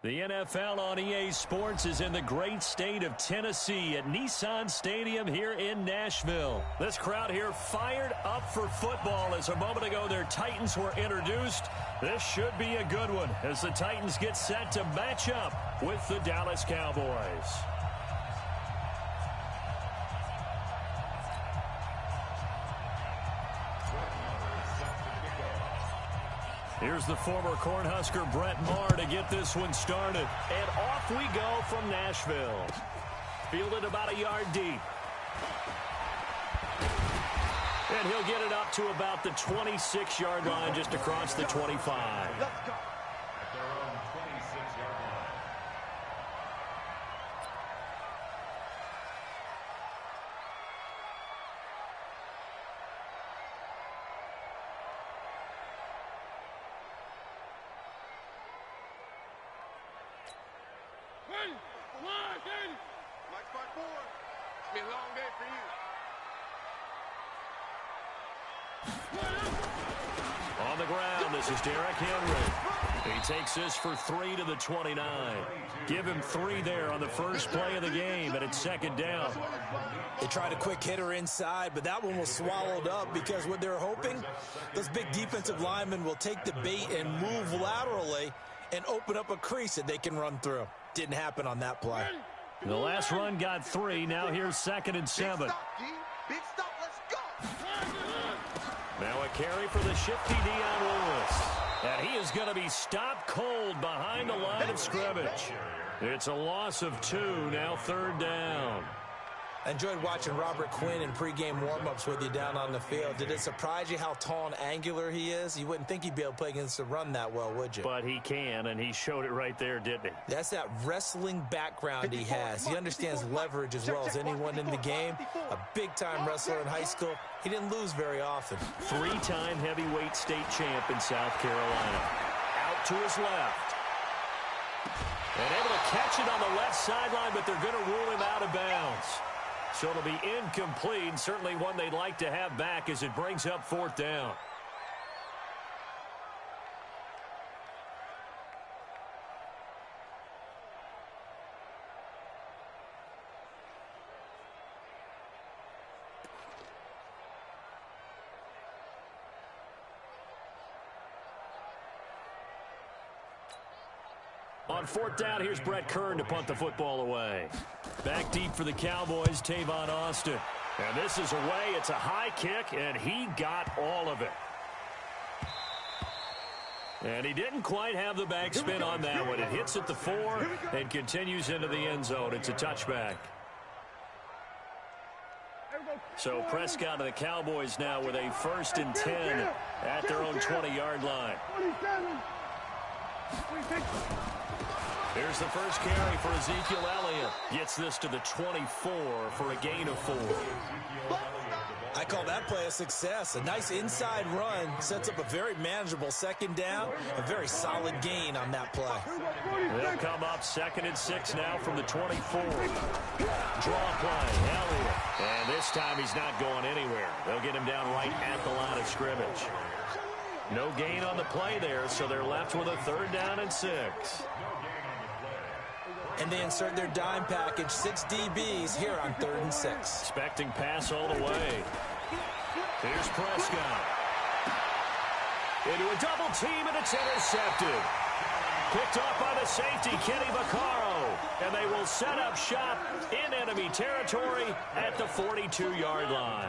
The NFL on EA Sports is in the great state of Tennessee at Nissan Stadium here in Nashville. This crowd here fired up for football as a moment ago their Titans were introduced. This should be a good one as the Titans get set to match up with the Dallas Cowboys. Here's the former Cornhusker Brett Maher to get this one started. And off we go from Nashville. Fielded about a yard deep. And he'll get it up to about the 26-yard line just across the 25. On the ground, this is Derrick Henry. He takes this for 3 to the 29. Give him 3 there on the first play of the game, and it's second down. They tried a quick hitter inside, but that one was swallowed up because what they're hoping, those big defensive linemen will take the bait and move laterally and open up a crease that they can run through. Didn't happen on that play. The last run got 3. Now here's 2nd and 7. Big stop, let's go. Now a carry for the shifty Dion Lewis. And he is going to be stopped cold behind the line of scrimmage. It's a loss of 2, now 3rd down. I enjoyed watching Robert Quinn in pregame warm-ups with you down on the field. Did it surprise you how tall and angular he is? You wouldn't think he'd be able to play against the run that well, would you? But he can, and he showed it right there, didn't he? That's that wrestling background he has. He understands leverage as well as anyone in the game. A big-time wrestler in high school. He didn't lose very often. 3-time heavyweight state champ in South Carolina. Out to his left. And able to catch it on the left sideline, but they're going to rule him out of bounds. So it'll be incomplete, certainly one they'd like to have back as it brings up 4th down. On 4th down, here's Brett Kern to punt the football away. Back deep for the Cowboys, Tavon Austin. And this is away. It's a high kick, and he got all of it. And he didn't quite have the backspin on that one. It hits at the 4 and continues into the end zone. It's a touchback. So Prescott and the Cowboys now with a 1st and 10 at their own 20-yard line. Here's the first carry for Ezekiel Elliott. Gets this to the 24 for a gain of 4. I call that play a success. A nice inside run sets up a very manageable 2nd down. A very solid gain on that play. They'll come up 2nd and 6 now from the 24. Draw play, Elliott. And this time he's not going anywhere. They'll get him down right at the line of scrimmage. No gain on the play there, so they're left with a 3rd down and 6. And they insert their dime package, 6 DBs here on 3rd and 6. Expecting pass all the way. Here's Prescott. Into a double team, and it's intercepted. Picked off by the safety, Kenny Vaccaro. And they will set up shop in enemy territory at the 42-yard line.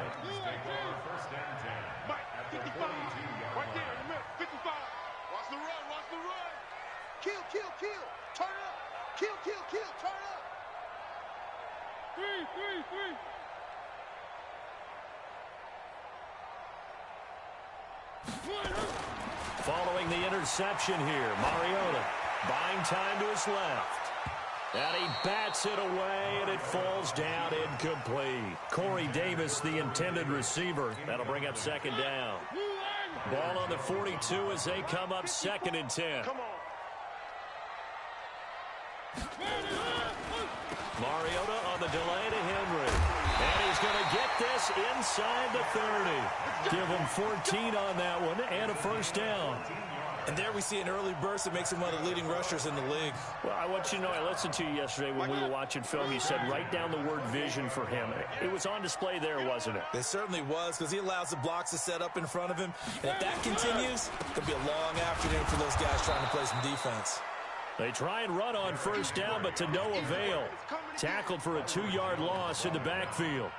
Mike, 55. Right there in the middle, 55. Watch the run, watch the run. Kill, kill, kill. Turn up. Kill, kill, kill. Turn up. 3. Following the interception here, Mariota buying time to his left. And he bats it away, and it falls down incomplete. Corey Davis, the intended receiver. That'll bring up 2nd down. Ball on the 42 as they come up 2nd and 10. Come on. Mariota on the delay to Henry. And he's going to get this inside the 30. Give him 14 on that one and a 1st down. And there we see an early burst that makes him one of the leading rushers in the league. Well, I want you to know, I listened to you yesterday when we were watching film. You said write down the word vision for him. It was on display there, wasn't it? It certainly was, because he allows the blocks to set up in front of him. And if that continues, it could be a long afternoon for those guys trying to play some defense. They try and run on first down, but to no avail. Tackled for a 2-yard loss in the backfield.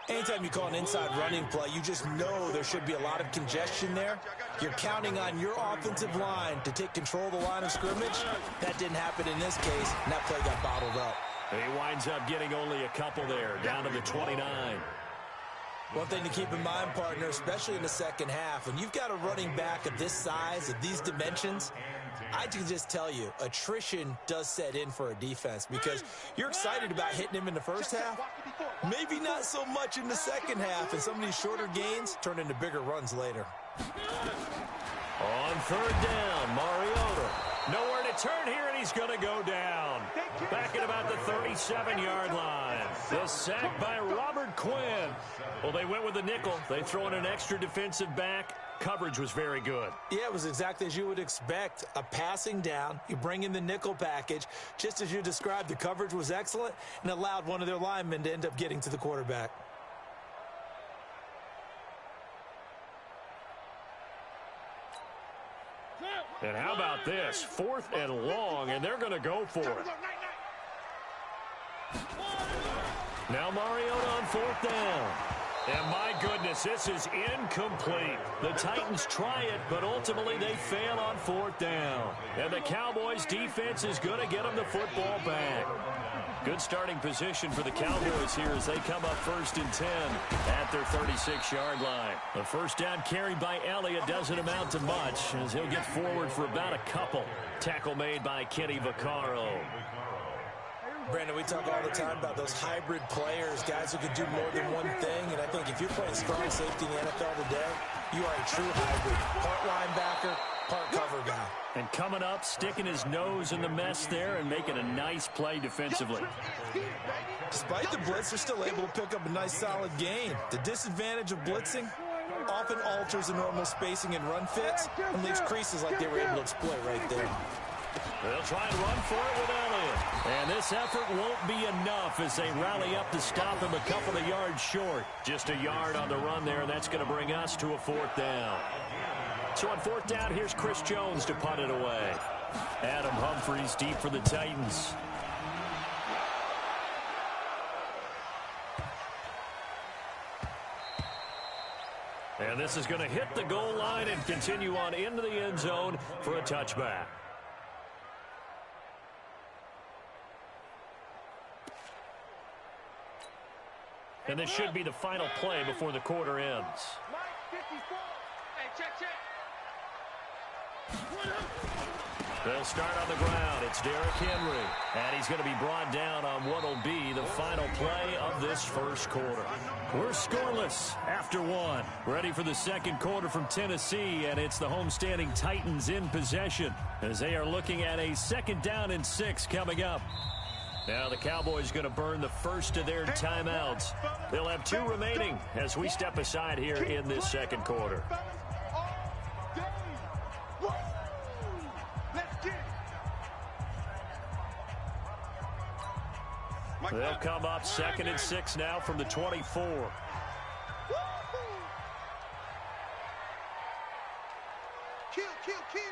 Anytime you call an inside running play, you just know there should be a lot of congestion there. You're counting on your offensive line to take control of the line of scrimmage. That didn't happen in this case, and that play got bottled up. He winds up getting only a couple there, down to the 29. One thing to keep in mind, partner, especially in the second half, when you've got a running back of this size, of these dimensions, I can just tell you, attrition does set in for a defense because you're excited about hitting him in the first half. Maybe not so much in the second half, and some of these shorter gains turn into bigger runs later. On third down, Mariota. Nowhere to turn here, and he's going to go down. Back at about the 37-yard line. The sack by Robert Quinn. Well, they went with the nickel. They throw in an extra defensive back. Coverage was very good. Yeah, it was exactly as you would expect. A passing down, you bring in the nickel package. Just as you described, the coverage was excellent and allowed one of their linemen to end up getting to the quarterback. And how about this? 4th and long, and they're going to go for it. Now Mariota on 4th down. And my goodness, this is incomplete. The Titans try it, but ultimately they fail on 4th down. And the Cowboys' defense is going to get them the football back. Good starting position for the Cowboys here as they come up 1st and 10 at their 36-yard line. The first down carry by Elliott doesn't amount to much as he'll get forward for about a couple. Tackle made by Kenny Vaccaro. Brandon, we talk all the time about those hybrid players, guys who can do more than one thing. And I think if you're playing strong safety in the NFL today, you are a true hybrid. Part linebacker, part cover guy. And coming up, sticking his nose in the mess there and making a nice play defensively. Despite the blitz, they're still able to pick up a nice solid gain. The disadvantage of blitzing often alters the normal spacing and run fits and leaves creases like they were able to exploit right there. They'll try and run for it with Elliott. And this effort won't be enough as they rally up to stop him a couple of yards short. Just a yard on the run there, and that's going to bring us to a 4th down. So on 4th down, here's Chris Jones to punt it away. Adam Humphries deep for the Titans. And this is going to hit the goal line and continue on into the end zone for a touchback. And this should be the final play before the quarter ends. Hey, check. They'll start on the ground. It's Derrick Henry. And he's going to be brought down on what will be the final play of this first quarter. We're scoreless after 1. Ready for the second quarter from Tennessee, and it's the homestanding Titans in possession as they are looking at a 2nd down and 6 coming up. Now the Cowboys going to burn the first of their timeouts. They'll have 2 remaining as we step aside here in this second quarter. They'll come up 2nd and 6 now from the 24. Kill.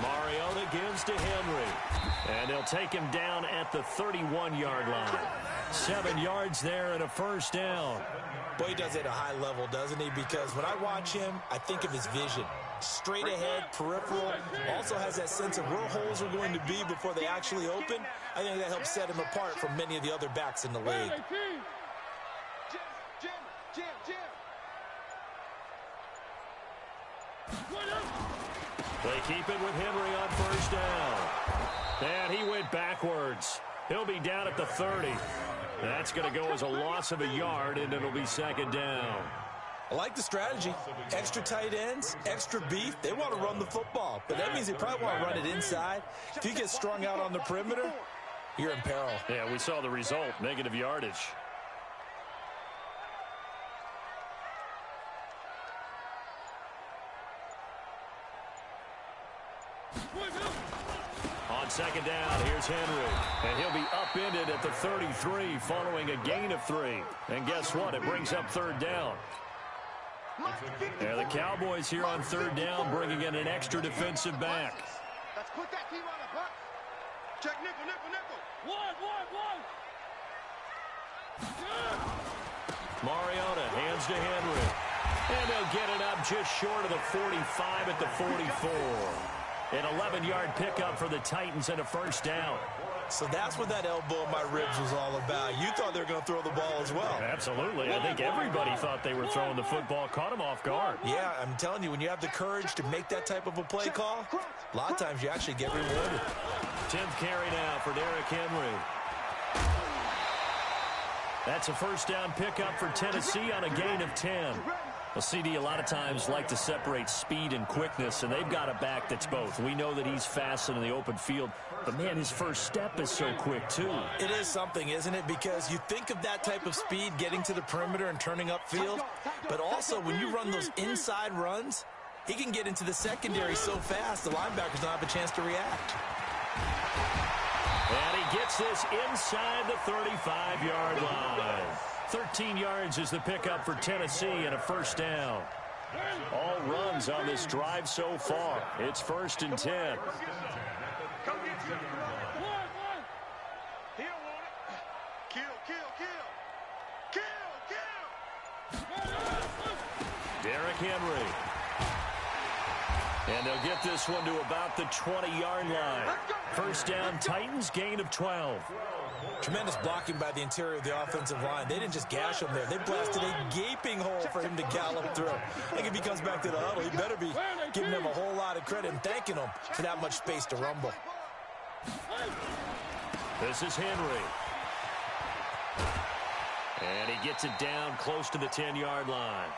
Mariota gives to Henry. And they'll take him down at the 31-yard line. 7 yards there and a first down. Boy, he does it at a high level, doesn't he? Because when I watch him, I think of his vision. Straight ahead, peripheral. Also has that sense of where holes are going to be before they actually open. I think that helps set him apart from many of the other backs in the league. They keep it with Henry on first down. And he went backwards. He'll be down at the 30. That's going to go as a loss of a yard, and it'll be 2nd down. I like the strategy. Extra tight ends, extra beef. They want to run the football, but that means they probably want to run it inside. If you get strung out on the perimeter, you're in peril. Yeah, we saw the result, negative yardage. On second down, here's Henry. And he'll be upended at the 33 following a gain of 3. And guess what? It brings up third down. And the Cowboys here on third down bringing in an extra defensive back. Let's put that team on a box. Check nickel, nickel, nickel. One. Mariota hands to Henry. And they'll get it up just short of the 45 at the 44. An 11-yard pickup for the Titans and a first down. So that's what that elbow in my ribs was all about. You thought they were going to throw the ball as well. Absolutely. I think everybody thought they were throwing the football. Caught him off guard. Yeah, I'm telling you, when you have the courage to make that type of a play call, a lot of times you actually get rewarded. 10th carry now for Derrick Henry. That's a first down pickup for Tennessee on a gain of 10. Well, CD, a lot of times like to separate speed and quickness, and they've got a back that's both. We know that he's fast in the open field, but, man, his first step is so quick, too. It is something, isn't it? Because you think of that type of speed getting to the perimeter and turning upfield, but also when you run those inside runs, he can get into the secondary so fast the linebackers don't have a chance to react. And he gets this inside the 35-yard line. 13 yards is the pickup for Tennessee and a first down. All runs on this drive so far. It's 1st and 10. Derrick Henry. And they'll get this one to about the 20-yard line. First down, Titans, gain of 12. Tremendous blocking by the interior of the offensive line. They didn't just gash him there. They blasted a gaping hole for him to gallop through. I think if he comes back to the huddle, he better be giving them a whole lot of credit and thanking them for that much space to rumble. This is Henry. And he gets it down close to the 10-yard line.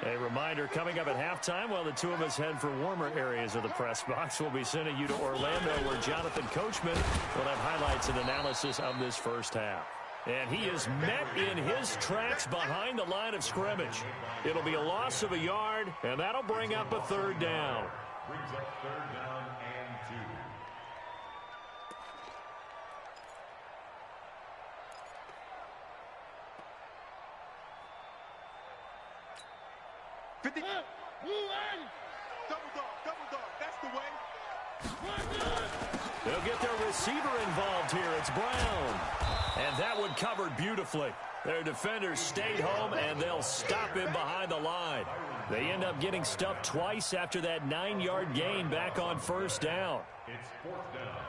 A reminder, coming up at halftime, while the two of us head for warmer areas of the press box, we'll be sending you to Orlando, where Jonathan Coachman will have highlights and analysis of this first half. And he is met in his tracks behind the line of scrimmage. It'll be a loss of a yard, and that'll bring up a third down. Brings up third down and 2. Double dog, that's the way. They'll get their receiver involved here. It's Brown. And that one covered beautifully. Their defenders stayed home, and they'll stop him behind the line. They end up getting stuffed twice after that 9-yard gain back on first down. It's 4th down.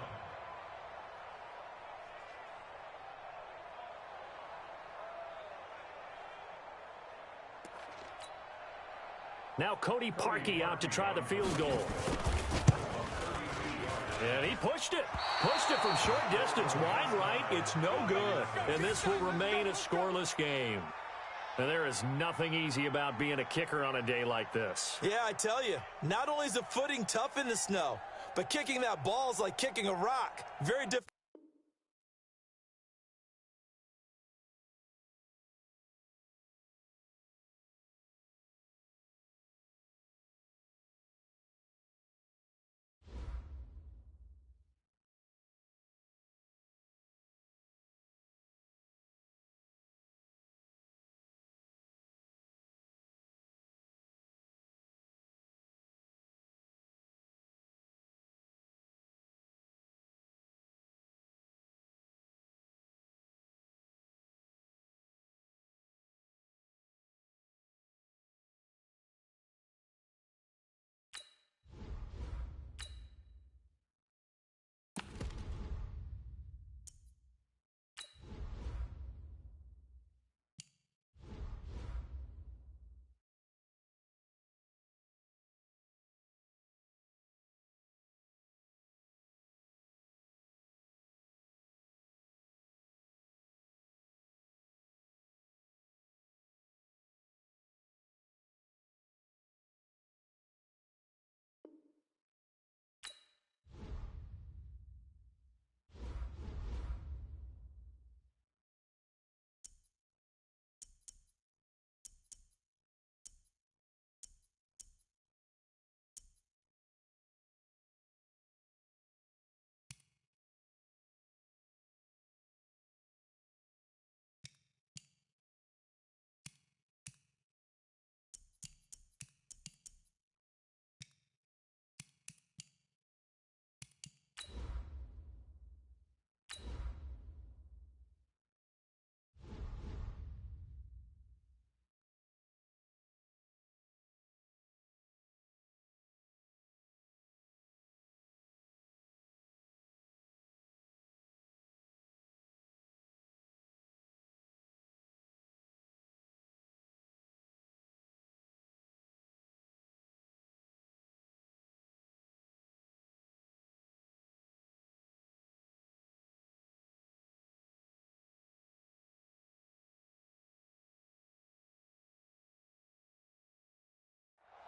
Now Cody Parkey out to try the field goal. And he pushed it. Pushed it from short distance, wide right. It's no good. And this will remain a scoreless game. And there is nothing easy about being a kicker on a day like this. Yeah, I tell you, not only is the footing tough in the snow, but kicking that ball is like kicking a rock. Very difficult.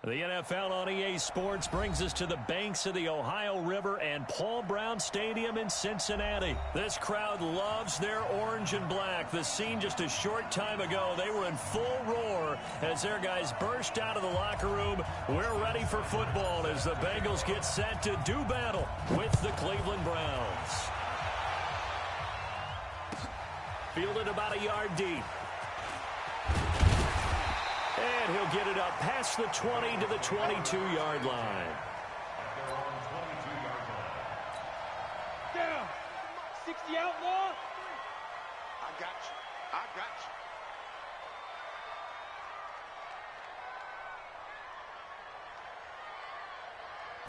The NFL on EA Sports brings us to the banks of the Ohio River and Paul Brown Stadium in Cincinnati. This crowd loves their orange and black. The scene just a short time ago, they were in full roar as their guys burst out of the locker room. We're ready for football as the Bengals get set to do battle with the Cleveland Browns. Fielded about a yard deep. And he'll get it up past the 20 to the 22-yard line. Down. 60 outlaw. I got you. I got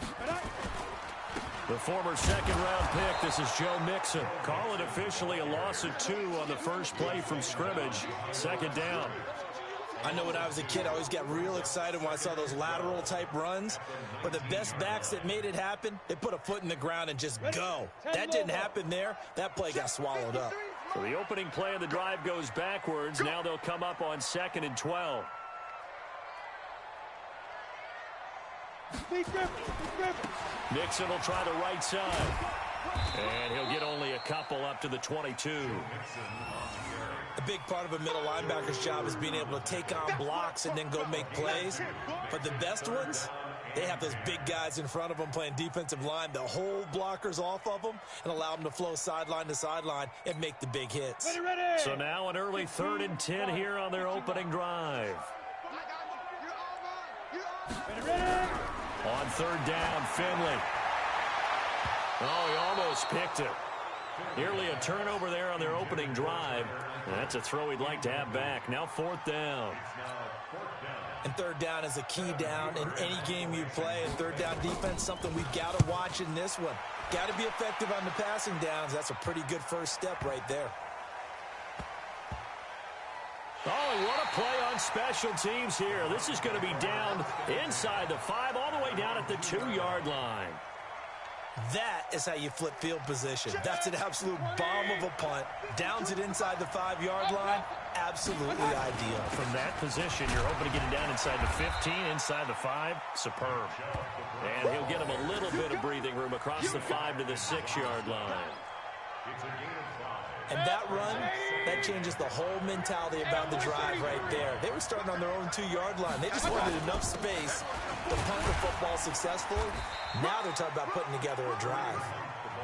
you. The former second-round pick, this is Joe Mixon. Call it officially a loss of 2 on the first play from scrimmage. Second down. I know when I was a kid, I always got real excited when I saw those lateral-type runs. But the best backs that made it happen, they put a foot in the ground and just go. That didn't happen there. That play got swallowed up. So the opening play of the drive goes backwards. Now they'll come up on 2nd and 12. Mixon will try the right side. And he'll get only a couple up to the 22. A big part of a middle linebacker's job is being able to take on blocks and then go make plays. But the best ones, they have those big guys in front of them playing defensive line. They'll hold blockers off of them and allow them to flow sideline to sideline and make the big hits. So now an early 3rd and 10 here on their opening drive. On 3rd down, Finley. Oh, he almost picked it. Nearly a turnover there on their opening drive. That's a throw he'd like to have back. Now 4th down. And 3rd down is a key down in any game you play. And 3rd down defense, something we've got to watch in this one. Got to be effective on the passing downs. That's a pretty good first step right there. Oh, what a play on special teams here. This is going to be down inside the 5, all the way down at the 2-yard line. That is how you flip field position. That's an absolute bomb of a punt. Downs it inside the 5-yard line. Absolutely ideal. From that position, you're hoping to get it down inside the 15, inside the 5. Superb. And he'll get him a little bit of breathing room across the 5 to the 6-yard line. And that run, that changes the whole mentality about the drive right there. They were starting on their own 2-yard line. They just wanted enough space to punt the football successfully. Now they're talking about putting together a drive.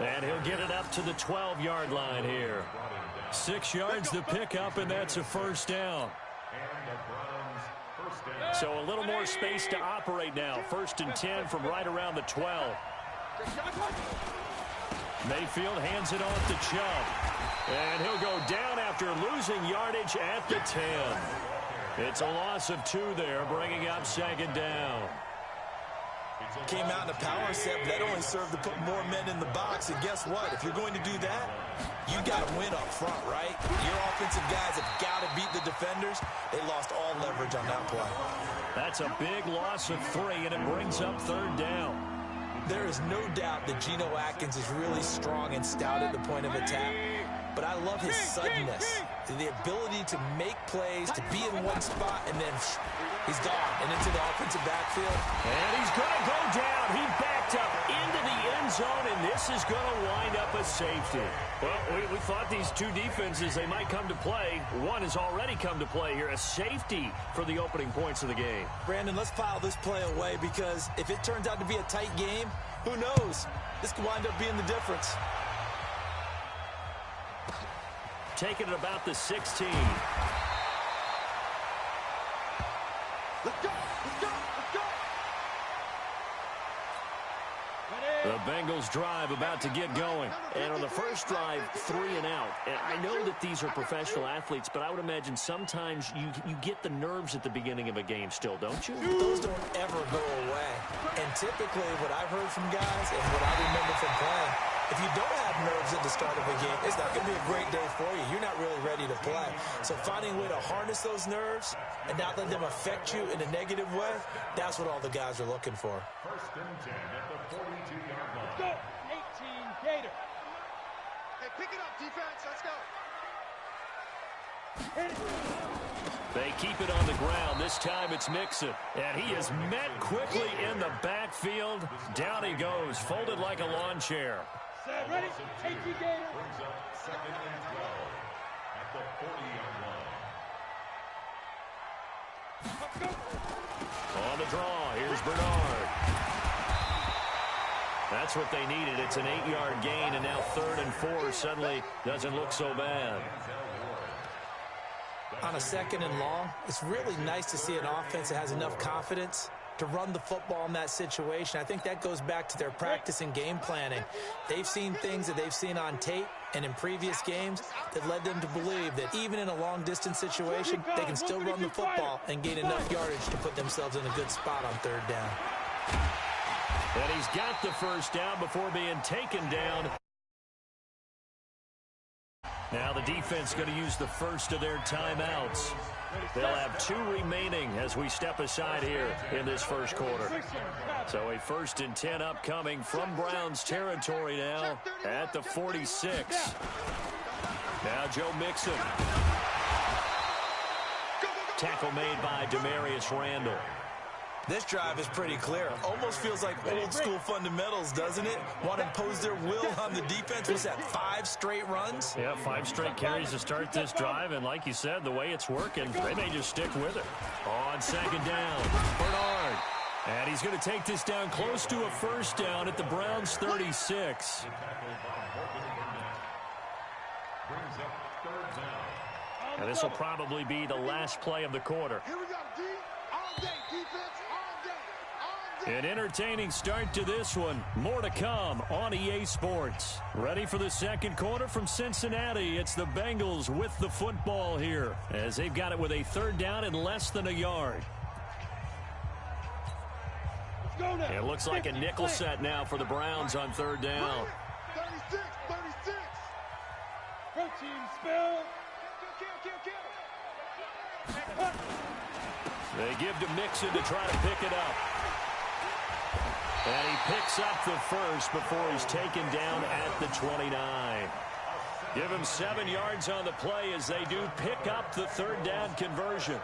And he'll get it up to the 12-yard line here. 6 yards to pick up, and that's a 1st down. So a little more space to operate now. 1st and 10 from right around the 12. Mayfield hands it off to Chubb. And he'll go down after losing yardage at the 10. It's a loss of 2 there, bringing up 2nd down. Came out in a power set, but that only served to put more men in the box. And guess what? If you're going to do that, you got to win up front, right? Your offensive guys have got to beat the defenders. They lost all leverage on that play. That's a big loss of 3, and it brings up 3rd down. There is no doubt that Geno Atkins is really strong and stout at the point of attack. But I love his suddenness, the ability to make plays, to be in one spot, and then he's gone and into the offensive backfield. And he's going to go down. He backed up into the end zone, and this is going to wind up a safety. Well, we thought these two defenses, they might come to play. One has already come to play here, a safety for the opening points of the game. Brandon, let's file this play away because if it turns out to be a tight game, who knows? This could wind up being the difference. Taking it about the 16. Let's go! Let's go! Let's go! The Bengals drive about to get going. And on the first drive, 3 and out. And I know that these are professional athletes, but I would imagine sometimes you get the nerves at the beginning of a game still, don't you? Those don't ever go away. And typically what I've heard from guys and what I remember from playing, if you don't have nerves at the start of a game, it's not going to be a great day for you. You're not really ready to play. So finding a way to harness those nerves and not let them affect you in a negative way, that's what all the guys are looking for. 1st and 10 at the 42-yard line. Go! 18 Gator. Hey, pick it up, defense. Let's go. They keep it on the ground. This time it's Mixon. And he is met quickly in the backfield. Down he goes, folded like a lawn chair. Set, ready? AT Gator. Brings up 2nd and 12 at the 40-yard line. On the draw, here's Bernard. That's what they needed. It's an 8-yard gain, and now 3rd and 4 suddenly doesn't look so bad. On a 2nd and long, it's really nice to see an offense that has enough confidence to run the football in that situation. I think that goes back to their practice and game planning. They've seen things that they've seen on tape and in previous games that led them to believe that even in a long-distance situation, they can still run the football and gain enough yardage to put themselves in a good spot on 3rd down. And he's got the 1st down before being taken down. Now the defense going to use the first of their timeouts. They'll have 2 remaining as we step aside here in this first quarter. So a 1st and 10 upcoming from Browns territory now at the 46. Now Joe Mixon. Tackle made by Demarius Randall. This drive is pretty clear. Almost feels like old school fundamentals, doesn't it? Want to impose their will on the defense. Was that 5 straight runs? Yeah, 5 straight carries to start this drive. And like you said, the way it's working, they may just stick with it. On 2nd down, Bernard. And he's going to take this down close to a 1st down at the Browns 36. And this will probably be the last play of the quarter. Here we go, D. All day, defense. All day. All day. An entertaining start to this one. More to come on EA Sports. Ready for the 2nd quarter from Cincinnati. It's the Bengals with the football here as they've got it with a 3rd down and less than a yard. It looks like a nickel set now for the Browns on 3rd down. 36, 36. Protein spill. They give to Mixon to try to pick it up. And he picks up the 1st before he's taken down at the 29. Give him 7 yards on the play as they do pick up the 3rd down conversion.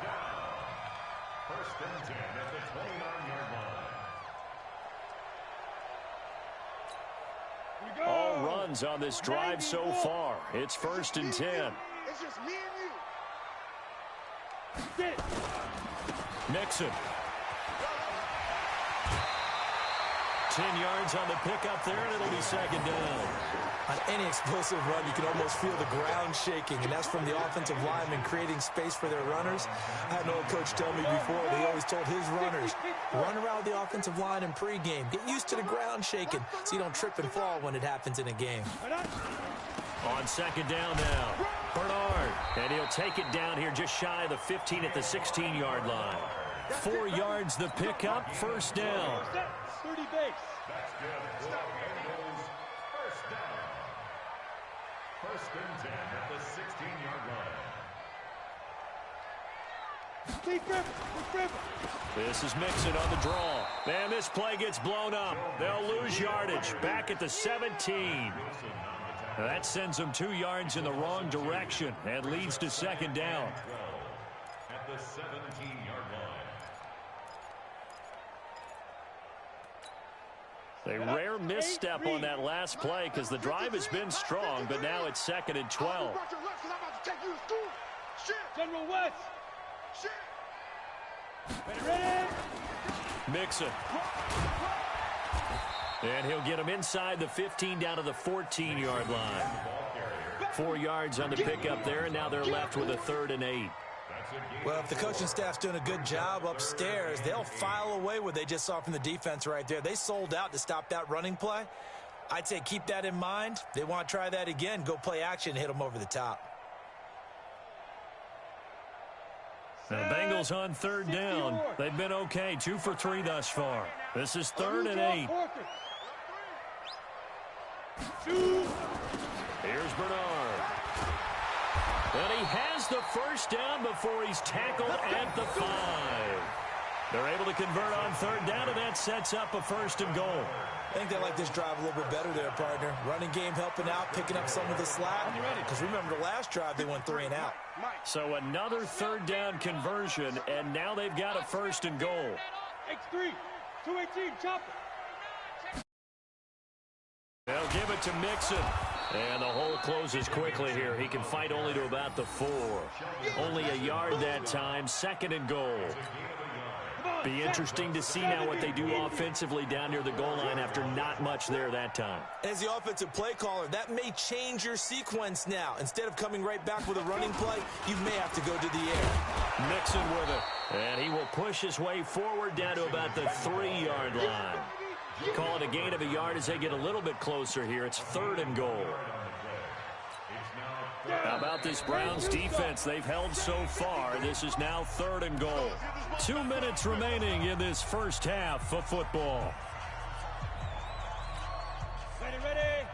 1st and 10 at the 29-yard line. All runs on this drive so far. It's 1st and 10. It's just me and you. Mixon. 10 yards on the pickup there, and it'll be 2nd down. On any explosive run, you can almost feel the ground shaking, and that's from the offensive linemen creating space for their runners. I had an old coach tell me before, he always told his runners, run around the offensive line in pregame. Get used to the ground shaking so you don't trip and fall when it happens in a game. On 2nd down now, Bernard. And he'll take it down here just shy of the 15 at the 16-yard line. 4 yards the pickup, 1st down. 30 base. That's good for the Bengals. 1st down. 1st and 10 at the 16-yard line. This is Mixon on the draw. Man, this play gets blown up. They'll lose yardage back at the 17. That sends them 2 yards in the wrong direction and leads to 2nd down. At the 17-yard line. A rare misstep on that last play because the drive has been strong, but now it's 2nd and 12. General West. Shit. Ready? Mixon. And he'll get him inside the 15 down to the 14-yard line. 4 yards on the pickup there, and now they're left with a 3rd and 8. Well, if the coaching staff's doing a good job upstairs, they'll file away what they just saw from the defense right there. They sold out to stop that running play. I'd say keep that in mind. They want to try that again. Go play action and hit them over the top. The Bengals on 3rd down. They've been okay, 2 for 3 thus far. This is 3rd and 8. Here's Bernard. And he has the 1st down before he's tackled at the 5. They're able to convert on third down, and that sets up a 1st and goal. I think they like this drive a little bit better there, partner. Running game helping out, picking up some of the slack. Because remember, the last drive, they went 3 and out. So another 3rd down conversion, and now they've got a 1st and goal. X3, 218, chop it. They'll give it to Mixon. And the hole closes quickly here. He can fight only to about the 4. Only a yard that time. 2nd and goal. Be interesting to see now what they do offensively down near the goal line after not much there that time. As the offensive play caller, that may change your sequence now. Instead of coming right back with a running play, you may have to go to the air. Mixon with it. And he will push his way forward down to about the 3-yard line. Call it a gain of a yard as they get a little bit closer here. It's 3rd and goal. How about this Browns defense? They've held so far. This is now 3rd and goal. 2 minutes remaining in this first half of football. Ready.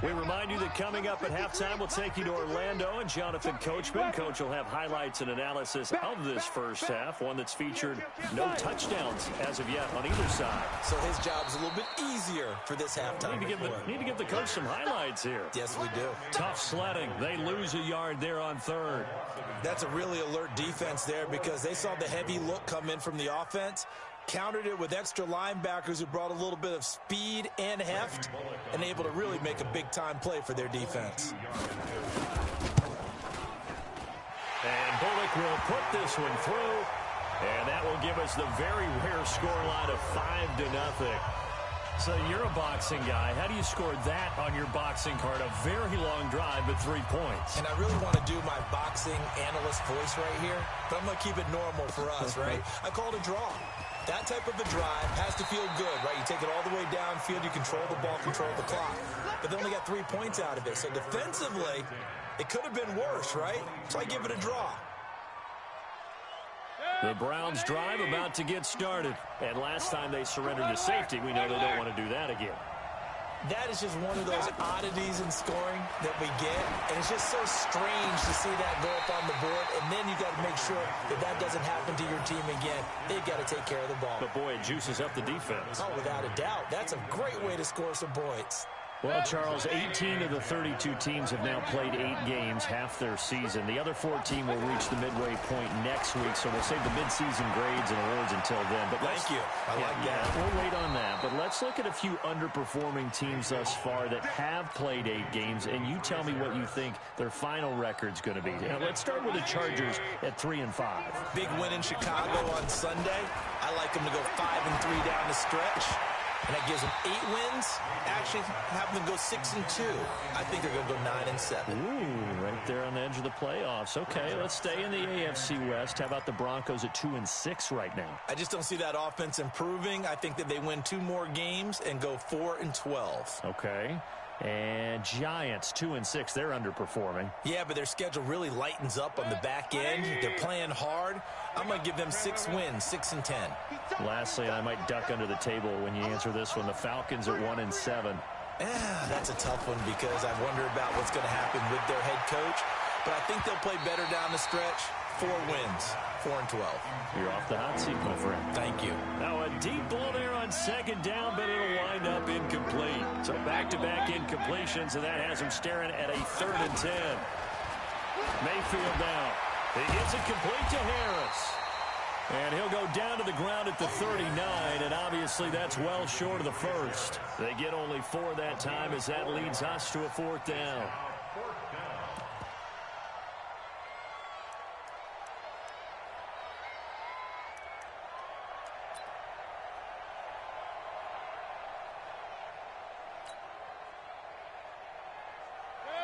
We remind you that coming up at halftime, we'll take you to Orlando and Jonathan Coachman. Coach will have highlights and analysis of this first half, one that's featured no touchdowns as of yet on either side. So his job's a little bit easier for this halftime. Need to give the coach some highlights here. Yes, we do. Tough sledding. They lose a yard there on 3rd. That's a really alert defense there because they saw the heavy look come in from the offense, countered it with extra linebackers who brought a little bit of speed and heft, and able to really make a big-time play for their defense. And Bullock will put this one through, and that will give us the very rare scoreline of 5-0. So you're a boxing guy. How do you score that on your boxing card? A very long drive, but 3 points. And I really want to do my boxing analyst voice right here, but I'm going to keep it normal for us, right? I call it a draw. That type of a drive has to feel good, right? You take it all the way downfield, you control the ball, control the clock. But they only got 3 points out of it. So defensively, it could have been worse, right? So I give it a draw. The Browns drive about to get started. And last time they surrendered to safety, we know they don't want to do that again. That is just one of those oddities in scoring that we get. And it's just so strange to see that go up on the board. And then you got to make sure that that doesn't happen to your team again. They've got to take care of the ball. But, boy, it juices up the defense. Oh, without a doubt. That's a great way to score some points. Well, Charles, 18 of the 32 teams have now played 8 games, half their season. The other 14 will reach the midway point next week, so we'll save the midseason grades and awards until then. But thank you. I like that. We'll wait on that. But let's look at a few underperforming teams thus far that have played 8 games, and you tell me what you think their final record's going to be. Now, let's start with the Chargers at 3-5. Big win in Chicago on Sunday. I like them to go 5-3 down the stretch. And that gives them 8 wins. Actually, have them go 6-2. I think they're going to go 9-7. Ooh, right there on the edge of the playoffs. Okay, let's stay in the AFC West. How about the Broncos at 2-6 right now? I just don't see that offense improving. I think that they win 2 more games and go 4-12. Okay. And Giants, 2-6. They're underperforming. Yeah, but their schedule really lightens up on the back end. They're playing hard. I'm going to give them 6 wins, 6-10. Lastly, I might duck under the table when you answer this one. The Falcons at 1-7. That's a tough one because I wonder about what's going to happen with their head coach. But I think they'll play better down the stretch. 4 wins, 4-12. You're off the hot seat, my friend. Thank you. Now a deep ball there on 2nd down, but it'll wind up incomplete. So back-to-back incompletions, and that has him staring at a 3rd and 10. Mayfield now. He gets it complete to Harris. And he'll go down to the ground at the 39, and obviously that's well short of the first. They get only 4 that time as that leads us to a 4th down.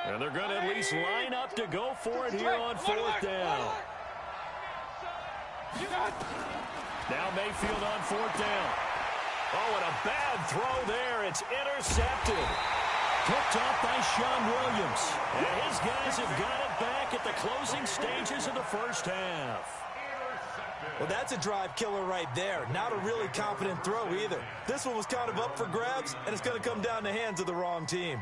And they're going to at least line up to go for it here on 4th down. Now Mayfield on 4th down. Oh, and a bad throw there. It's intercepted. Picked off by Sean Williams. And his guys have got it back at the closing stages of the first half. Well, that's a drive killer right there. Not a really confident throw either. This one was kind of up for grabs, and it's going to come down the hands of the wrong team.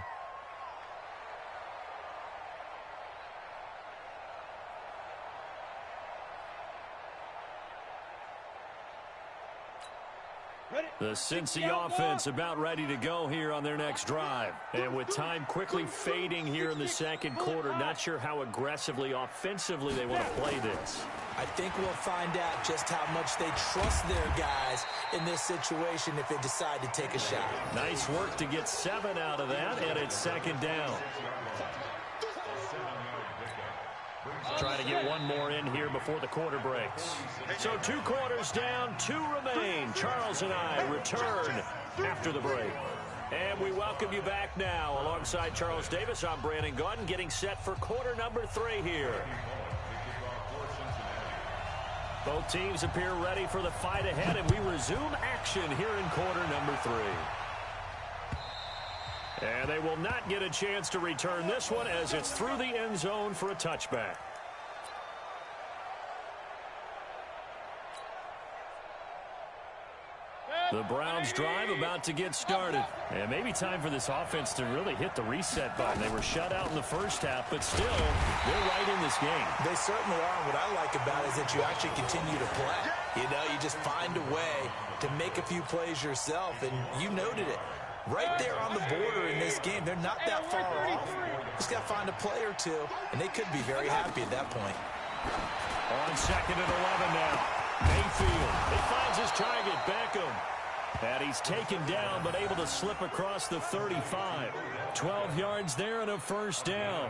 The Cincy offense about ready to go here on their next drive. And with time quickly fading here in the second quarter, not sure how aggressively, offensively they want to play this. I think we'll find out just how much they trust their guys in this situation if they decide to take a shot. Nice work to get 7 out of that, and it's second down. Trying to get one more in here before the quarter breaks. So 2 quarters down, 2 remain. Charles and I return after the break. And we welcome you back now. Alongside Charles Davis, I'm Brandon Gaudin, getting set for quarter number 3 here. Both teams appear ready for the fight ahead, and we resume action here in quarter number 3. And they will not get a chance to return this one as it's through the end zone for a touchback. The Browns drive about to get started. And maybe time for this offense to really hit the reset button. They were shut out in the first half, but still, they're right in this game. They certainly are. What I like about it is that you actually continue to play. You know, you just find a way to make a few plays yourself, and you noted it. Right there on the border in this game, they're not that far off. Just got to find a play or two, and they could be very happy at that point. On second and 11 now. Mayfield. He finds his target, Beckham. And he's taken down, but able to slip across the 35. 12 yards there and a first down.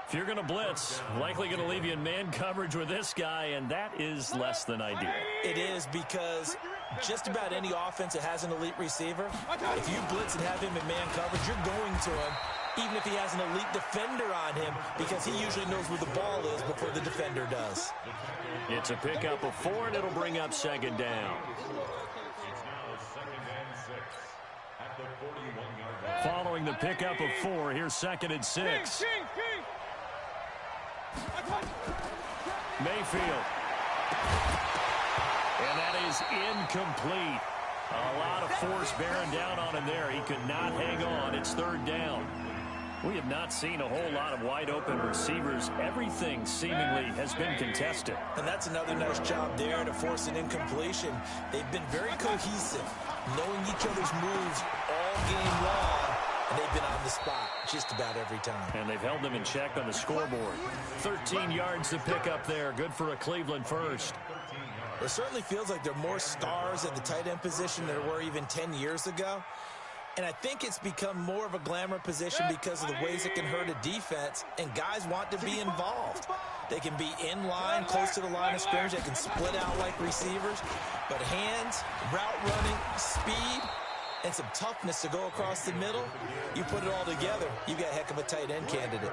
If you're going to blitz, likely going to leave you in man coverage with this guy, and that is less than ideal. It is, because just about any offense that has an elite receiver, if you blitz and have him in man coverage, you're going to him, even if he has an elite defender on him, because he usually knows where the ball is before the defender does. It's a pickup of 4, and it'll bring up second down. Following the pickup of 4, here's second and 6. Mayfield. And that is incomplete. A lot of force bearing down on him there. He could not hang on. It's third down. We have not seen a whole lot of wide-open receivers. Everything seemingly has been contested. And that's another nice job there to force an incompletion. They've been very cohesive, knowing each other's moves all game long, and they've been on the spot just about every time. And they've held them in check on the scoreboard. 13 yards to pick up there. Good for a Cleveland first. It certainly feels like there are more stars at the tight end position than there were even 10 years ago. And I think it's become more of a glamour position because of the ways it can hurt a defense, and guys want to be involved. They can be in line, close to the line of scrimmage. They can split out like receivers. But hands, route running, speed, and some toughness to go across the middle, you put it all together, you got a heck of a tight end candidate.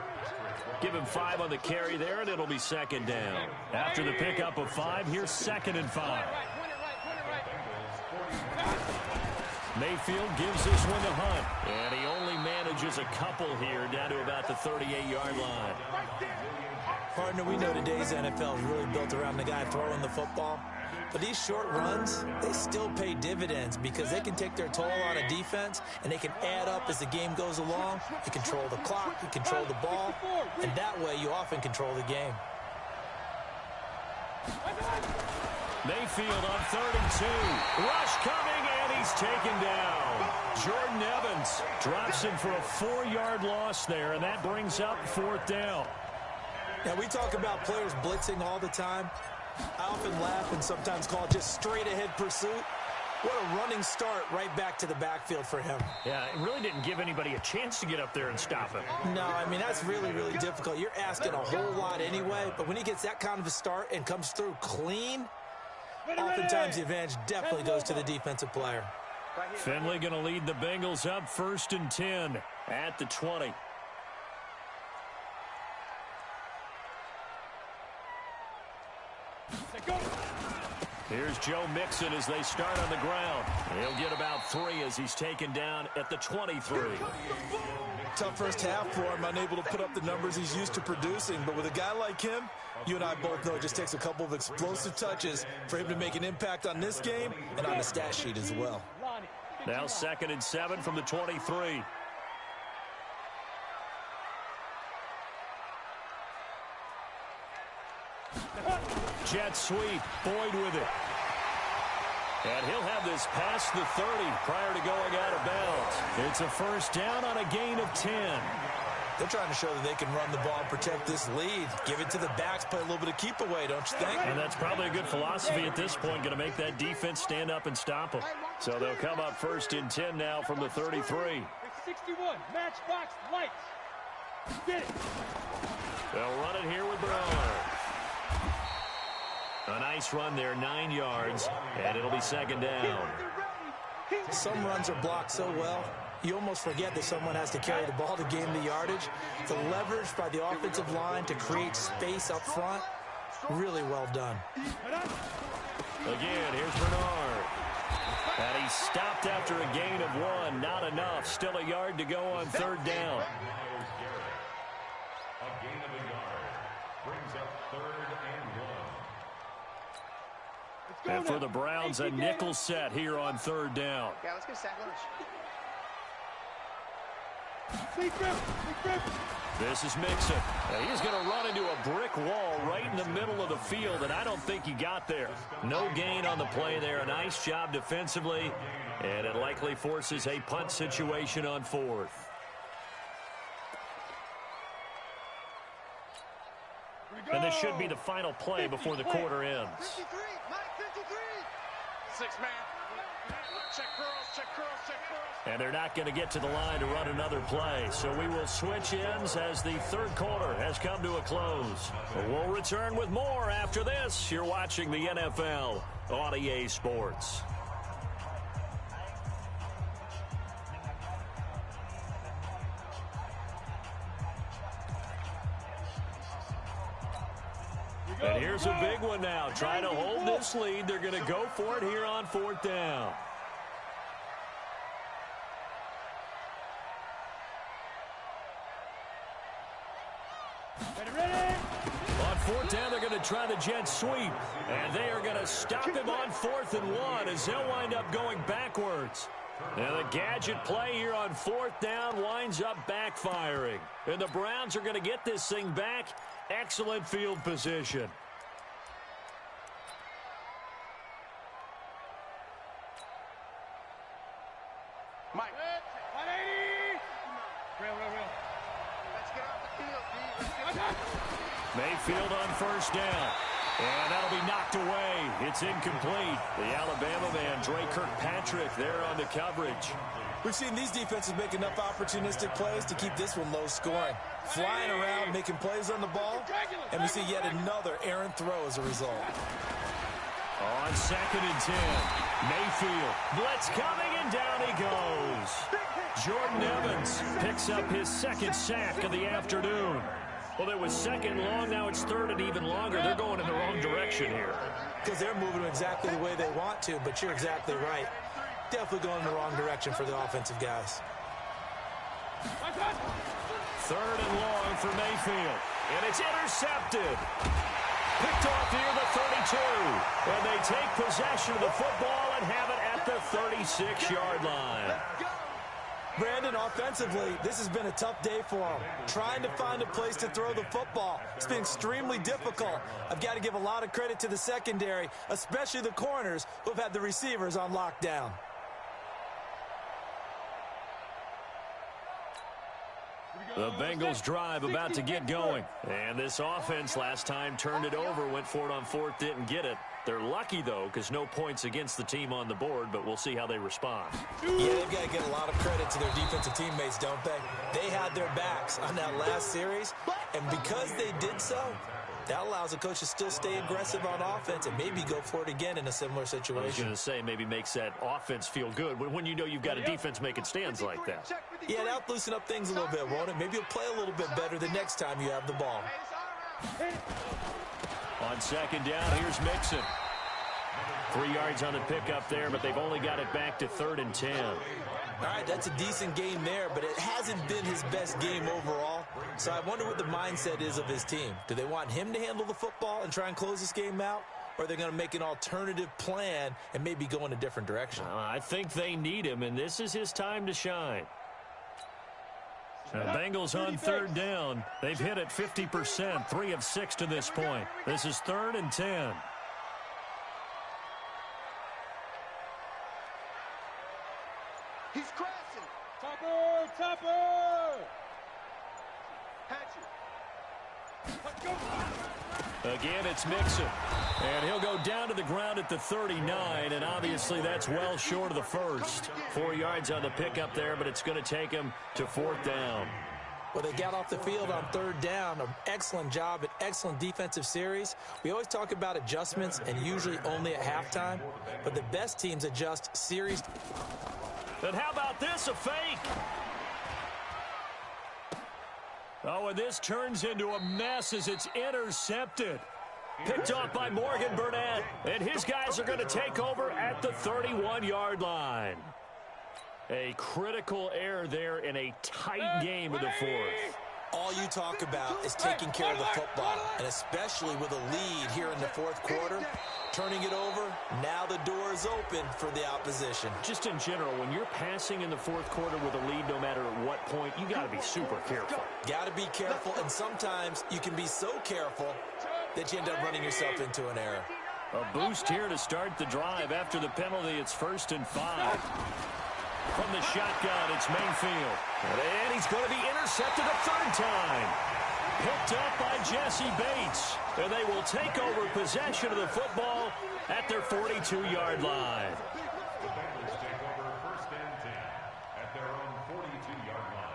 Give him 5 on the carry there, and it'll be second down. After the pickup of 5, here's second and 5. Mayfield gives this one to Hunt, and he only manages a couple here down to about the 38-yard line. Partner, we know today's NFL is really built around the guy throwing the football. But these short runs, they still pay dividends because they can take their toll on a defense, and they can add up as the game goes along. You control the clock, you control the ball, and that way you often control the game. Mayfield on 32. Rush coming, and he's taken down. Jordan Evans drops him for a 4-yard loss there, and that brings up fourth down. Now, we talk about players blitzing all the time. I often laugh and sometimes call it just straight-ahead pursuit. What a running start right back to the backfield for him. Yeah, it really didn't give anybody a chance to get up there and stop him. No, I mean, that's really, really difficult. You're asking a whole lot anyway, but when he gets that kind of a start and comes through clean, oftentimes the advantage definitely goes to the defensive player. Finley going to lead the Bengals up 1st and 10 at the 20. Here's Joe Mixon as they start on the ground. He'll get about 3 as he's taken down at the 23. Tough first half for him, unable to put up the numbers he's used to producing. But with a guy like him, you and I both know it just takes a couple of explosive touches for him to make an impact on this game and on the stat sheet as well. Now 2nd and 7 from the 23. Jet sweep. Boyd with it. And he'll have this past the 30 prior to going out of bounds. It's a first down on a gain of 10. They're trying to show that they can run the ball and protect this lead. Give it to the backs, play a little bit of keep away, don't you think? And that's probably a good philosophy at this point, going to make that defense stand up and stop them. So they'll come up first and 10 now from the 33. 61, matchbox lights. Get it. They'll run it here with Brown. A nice run there, 9 yards, and it'll be second down. Some runs are blocked so well, you almost forget that someone has to carry the ball to gain the yardage. The leverage by the offensive line to create space up front, really well done. Again, here's Bernard. And he stopped after a gain of 1. Not enough. Still a yard to go on third down. A gain of a yard brings up 3rd and 1. And for the Browns, a nickel set here on third down. Yeah, let's get a sack lunch. This is Mixon. Now he's going to run into a brick wall right in the middle of the field, and I don't think he got there. No gain on the play there. A nice job defensively, and it likely forces a punt situation on 4th. And this should be the final play before the quarter ends. 53, Mike, 53. 6-man. Check curls, check curls, check curls. And they're not going to get to the line to run another play. So we will switch ends as the third quarter has come to a close. We'll return with more after this. You're watching the NFL on EA Sports. And here's a big one now. Trying to hold this lead. They're going to go for it here on 4th down. On 4th down, they're going to try the jet sweep. And they are going to stop him on 4th and 1 as they'll wind up going backwards. Now the gadget play here on 4th down winds up backfiring. And the Browns are going to get this thing back. Excellent field position. Mike. 180. Real. Let's get off the field, D. Let's get off the field. Mayfield on first down. And that'll be knocked away. It's incomplete. The Alabama man, Dre Kirkpatrick, there on the coverage. We've seen these defenses make enough opportunistic plays to keep this one low scoring. Flying around, making plays on the ball, and we see yet another errant throw as a result. On 2nd and 10, Mayfield, blitz coming, and down he goes. Jordan Evans picks up his 2nd sack of the afternoon. Well, it was 2nd long, now it's 3rd and even longer. They're going in the wrong direction here. Because they're moving exactly the way they want to, but you're exactly right. Definitely going in the wrong direction for the offensive guys. 3rd and long for Mayfield. And it's intercepted. Picked off near the 32. And they take possession of the football and have it at the 36-yard line. Brandon, offensively, this has been a tough day for them. Trying to find a place to throw the football. It's been extremely difficult. I've got to give a lot of credit to the secondary, especially the corners who've had the receivers on lockdown. The Bengals drive about to get going. And this offense last time turned it over, went for it on 4th, didn't get it. They're lucky, though, because no points against the team on the board, but we'll see how they respond. Yeah, they've got to get a lot of credit to their defensive teammates, don't they? They had their backs on that last series, and because they did so, that allows the coach to still stay aggressive on offense and maybe go for it again in a similar situation. I was going to say, maybe makes that offense feel good when you know you've got a defense making stands like that. Yeah, that'll loosen up things a little bit, won't it? Maybe you'll play a little bit better the next time you have the ball. On 2nd down, here's Mixon. 3 yards on the pickup there, but they've only got it back to 3rd and 10. All right, that's a decent game there, but it hasn't been his best game overall. So I wonder what the mindset is of his team. Do they want him to handle the football and try and close this game out? Or are they going to make an alternative plan and maybe go in a different direction? I think they need him, and this is his time to shine. The Bengals on 3rd down. They've hit it 50%, 3 of 6 to this point. This is 3rd and 10. He's crashing. Topper! Topper! Hatchet. Let's go! Again, it's Mixon. And he'll go down to the ground at the 39, and obviously that's well short of the first. 4 yards on the pickup there, but it's going to take him to 4th down. Well, they got off the field on 3rd down. An excellent job, an excellent defensive series. We always talk about adjustments, and usually only at halftime. But the best teams adjust series. And how about this, a fake? Oh, and this turns into a mess as it's intercepted. Picked off by Morgan Burnett. And his guys are going to take over at the 31-yard line. A critical error there in a tight game of the 4th. All you talk about is taking care of the football, and especially with a lead here in the 4th quarter. Turning it over, now the door is open for the opposition. Just in general, when you're passing in the 4th quarter with a lead, no matter at what point, you got to be super careful. Got to be careful, and sometimes you can be so careful that you end up running yourself into an error. A boost here to start the drive. After the penalty, it's 1st and 5. From the shotgun, it's Mayfield. And he's going to be intercepted a 3rd time. Picked up by Jesse Bates. And they will take over possession of the football at their 42-yard line. The Bengals take over 1st and 10 at their own 42-yard line.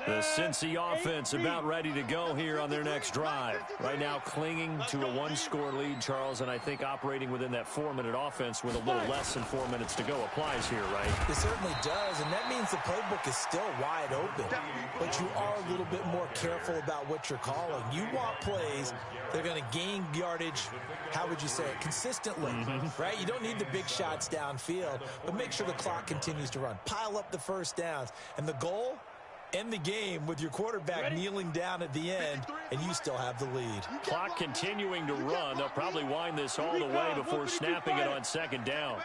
The Cincy offense about ready to go here on their next drive. Right now clinging to a 1-score lead, Charles, and I think operating within that 4-minute offense with a little less than 4 minutes to go applies here, right? It certainly does, and that means the playbook is still wide open. But you are a little bit more careful about what you're calling. You want plays that are going to gain yardage, how would you say it, consistently, right? You don't need the big shots downfield, but make sure the clock continues to run. Pile up the first downs, and the goal, end the game with your quarterback kneeling down at the end, and you still have the lead. Clock continuing to run. They'll probably wind this all the way before snapping it on 2nd down.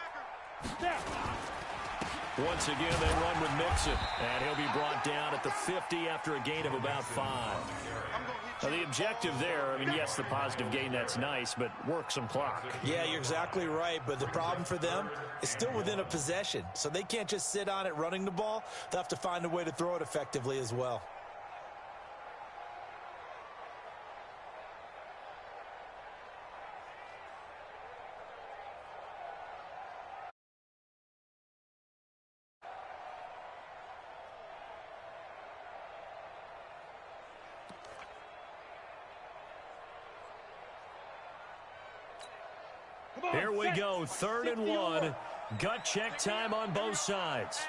Once again, they run with Mixon, and he'll be brought down at the 50 after a gain of about 5. Now, the objective there, I mean, yes, the positive gain, that's nice, but work some clock. Yeah, you're exactly right, but the problem for them is still within a possession, so they can't just sit on it running the ball. They'll have to find a way to throw it effectively as well. Here we go, 3rd and 1. Gut check time on both sides.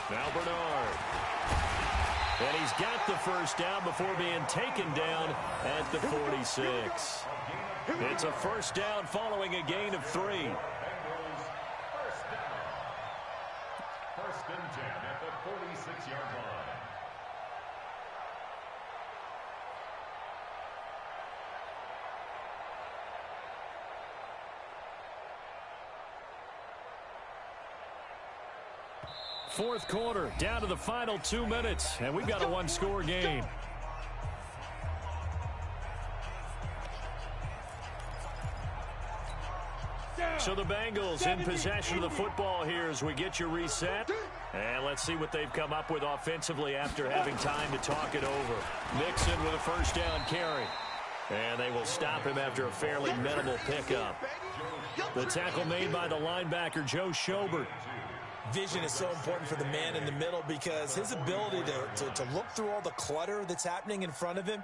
Now Bernard. And he's got the 1st down before being taken down at the 46. It's a 1st down following a gain of 3. Bengals 1st down. 1st and 10 at the 46-yard line. Fourth quarter, down to the final 2 minutes, and we've got a 1-score game. So the Bengals in possession of the football here as we get you reset. And let's see what they've come up with offensively after having time to talk it over. Mixon with a 1st down carry. And they will stop him after a fairly minimal pickup. The tackle made by the linebacker, Joe Schobert. Vision is so important for the man in the middle because his ability to look through all the clutter that's happening in front of him,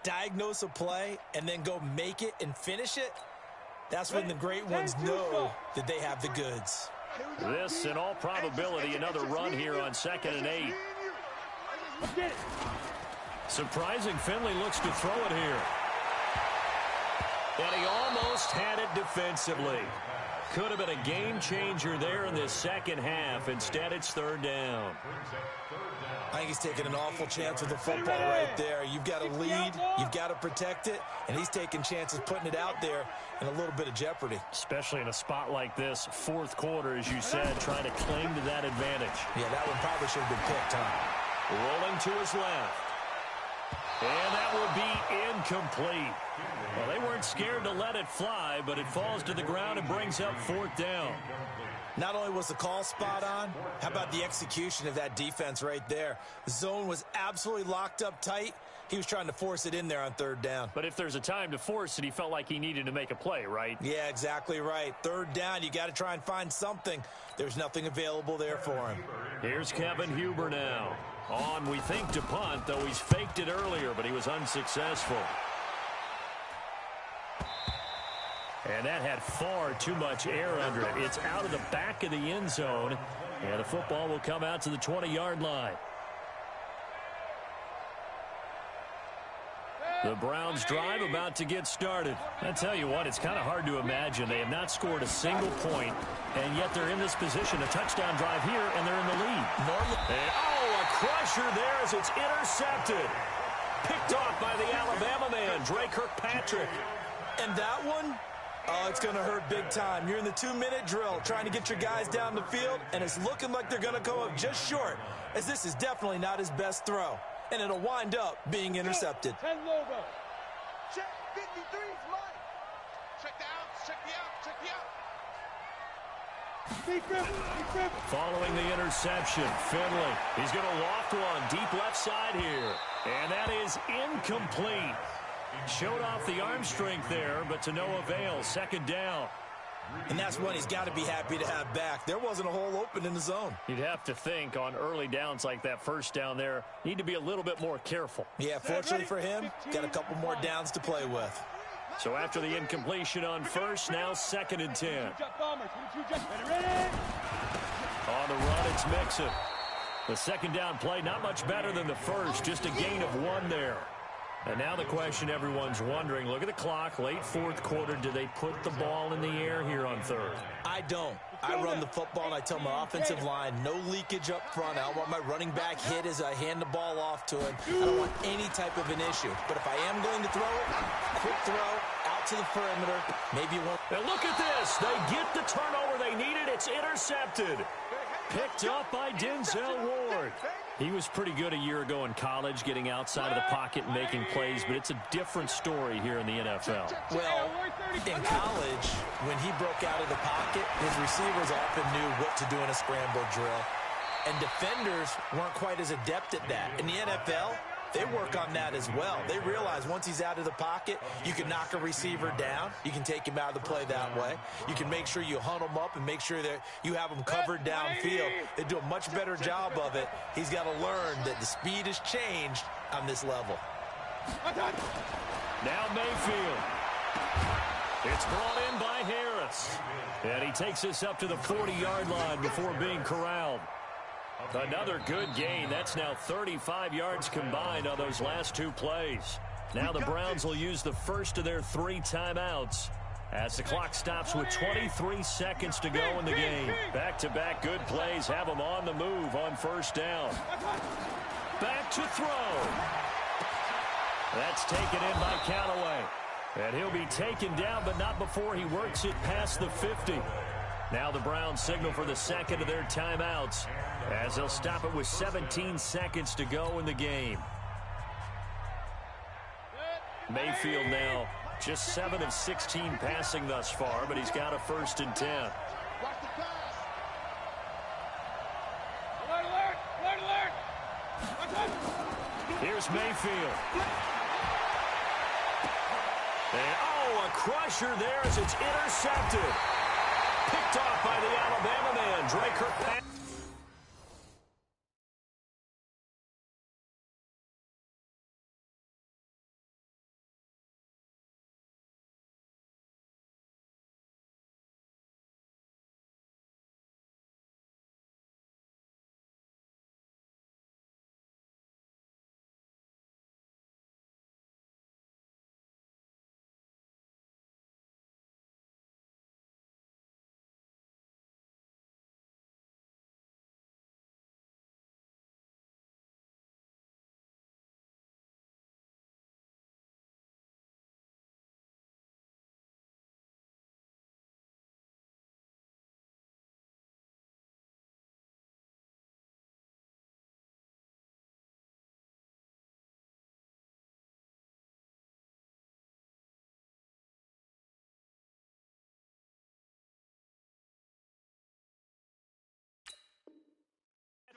diagnose a play, and then go make it and finish it, that's when the great ones know that they have the goods. This, in all probability, another run here on 2nd and 8. Surprising, Finley looks to throw it here. And he almost had it defensively. could have been a game changer there in this second half. Instead, it's third down. I think he's taking an awful chance with the football right there. You've got to lead, you've got to protect it, and he's taking chances putting it out there in a little bit of jeopardy. Especially in a spot like this, fourth quarter, as you said, trying to cling to that advantage. Yeah, that one probably should have been picked, huh? Rolling to his left. And that will be incomplete. Well, they weren't scared to let it fly, but it falls to the ground and brings up fourth down. Not only was the call spot on, how about the execution of that defense right there? The zone was absolutely locked up tight. He was trying to force it in there on third down. But if there's a time to force it, he felt like he needed to make a play, right? Yeah, exactly right. Third down, you got to try and find something. There's nothing available there for him. Here's Kevin Huber now. On, we think, to punt, though he's faked it earlier, but he was unsuccessful. And that had far too much air under it. It's out of the back of the end zone, and the football will come out to the 20-yard line. The Browns drive about to get started. I tell you what, it's kind of hard to imagine. They have not scored a single point, and yet they're in this position. A touchdown drive here, and they're in the lead. And, a crusher there as it's intercepted. Picked off by the Alabama man, Dre Kirkpatrick. And that one, oh, it's going to hurt big time. You're in the 2-minute drill trying to get your guys down the field, and it's looking like they're going to come up just short, as this is definitely not his best throw. And it'll wind up being intercepted. 10 logo. Check 53's mine. Check the outs, check the out, check the out. Following the interception, Finley. He's going to loft one deep left side here. And that is incomplete. Showed off the arm strength there, but to no avail. Second down. And that's one he's got to be happy to have back. There wasn't a hole open in the zone. You'd have to think on early downs like that first down there, need to be a little bit more careful. Yeah, fortunately for him, got a couple more downs to play with. So after the incompletion on first, now second and 10. On the run, it's Mixon. The second down play, not much better than the first, just a gain of one there. And now the question everyone's wondering, look at the clock, late fourth quarter, do they put the ball in the air here on third? I don't. I run the football, and I tell my offensive line, no leakage up front. I don't want my running back hit as I hand the ball off to him. I don't want any type of an issue. But if I am going to throw it, quick throw, out to the perimeter, maybe one. And look at this. They get the turnover they needed. It's intercepted. Picked up by Denzel Ward. He was pretty good a year ago in college, getting outside of the pocket and making plays, but it's a different story here in the NFL. Well, in college, when he broke out of the pocket, his receivers often knew what to do in a scramble drill. And defenders weren't quite as adept at that. In the NFL, they work on that as well. They realize once he's out of the pocket, you can knock a receiver down. You can take him out of the play that way. You can make sure you hunt him up and make sure that you have him covered downfield. They do a much better job of it. He's got to learn that the speed has changed on this level. Now Mayfield. It's brought in by Harris. And he takes us up to the 40-yard line before being corralled. Another good gain. That's now 35 yards combined on those last two plays. Now the Browns will use the first of their 3 timeouts as the clock stops with 23 seconds to go in the game. Back-to-back good plays have them on the move on first down. Back to throw. That's taken in by Callaway. And he'll be taken down, but not before he works it past the 50. Now the Browns signal for the second of their timeouts as they'll stop it with 17 seconds to go in the game. Mayfield now just 7 of 16 passing thus far, but he's got a 1st and 10. Here's Mayfield. And, a crusher there as it's intercepted. Picked off by the Alabama man, Dre Kirkpatrick.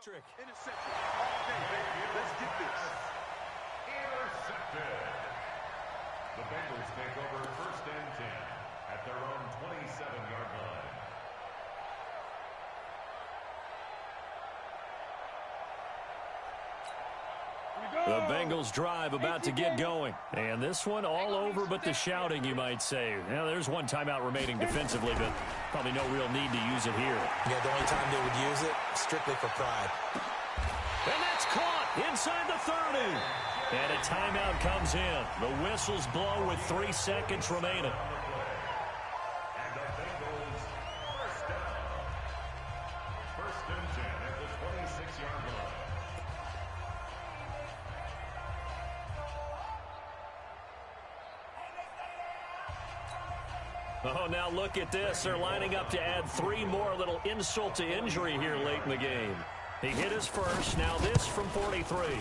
electric. Interception. All day, baby. Let's get this. Intercepted. The Bengals take over 1st and 10 at their own 27-yard line. The Bengals drive about to get going. And this one all over but the shouting, you might say. Now, there's one timeout remaining defensively, but probably no real need to use it here. Yeah, the only time they would use it, strictly for pride. And that's caught inside the 30. And a timeout comes in. The whistles blow with 3 seconds remaining. And the Bengals first down. 1st and 10 at the 26-yard line. Oh, now look at this. They're lining up to add 3 more. A little insult to injury here late in the game. He hit his first. Now this from 43.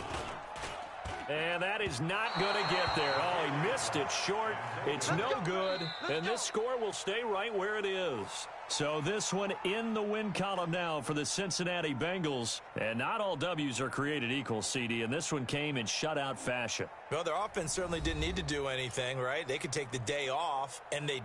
And that is not going to get there. Oh, he missed it short. It's no good. And this score will stay right where it is. So this one in the win column now for the Cincinnati Bengals. And not all W's are created equal, CD. And this one came in shutout fashion. Well, their offense certainly didn't need to do anything, right? They could take the day off, and they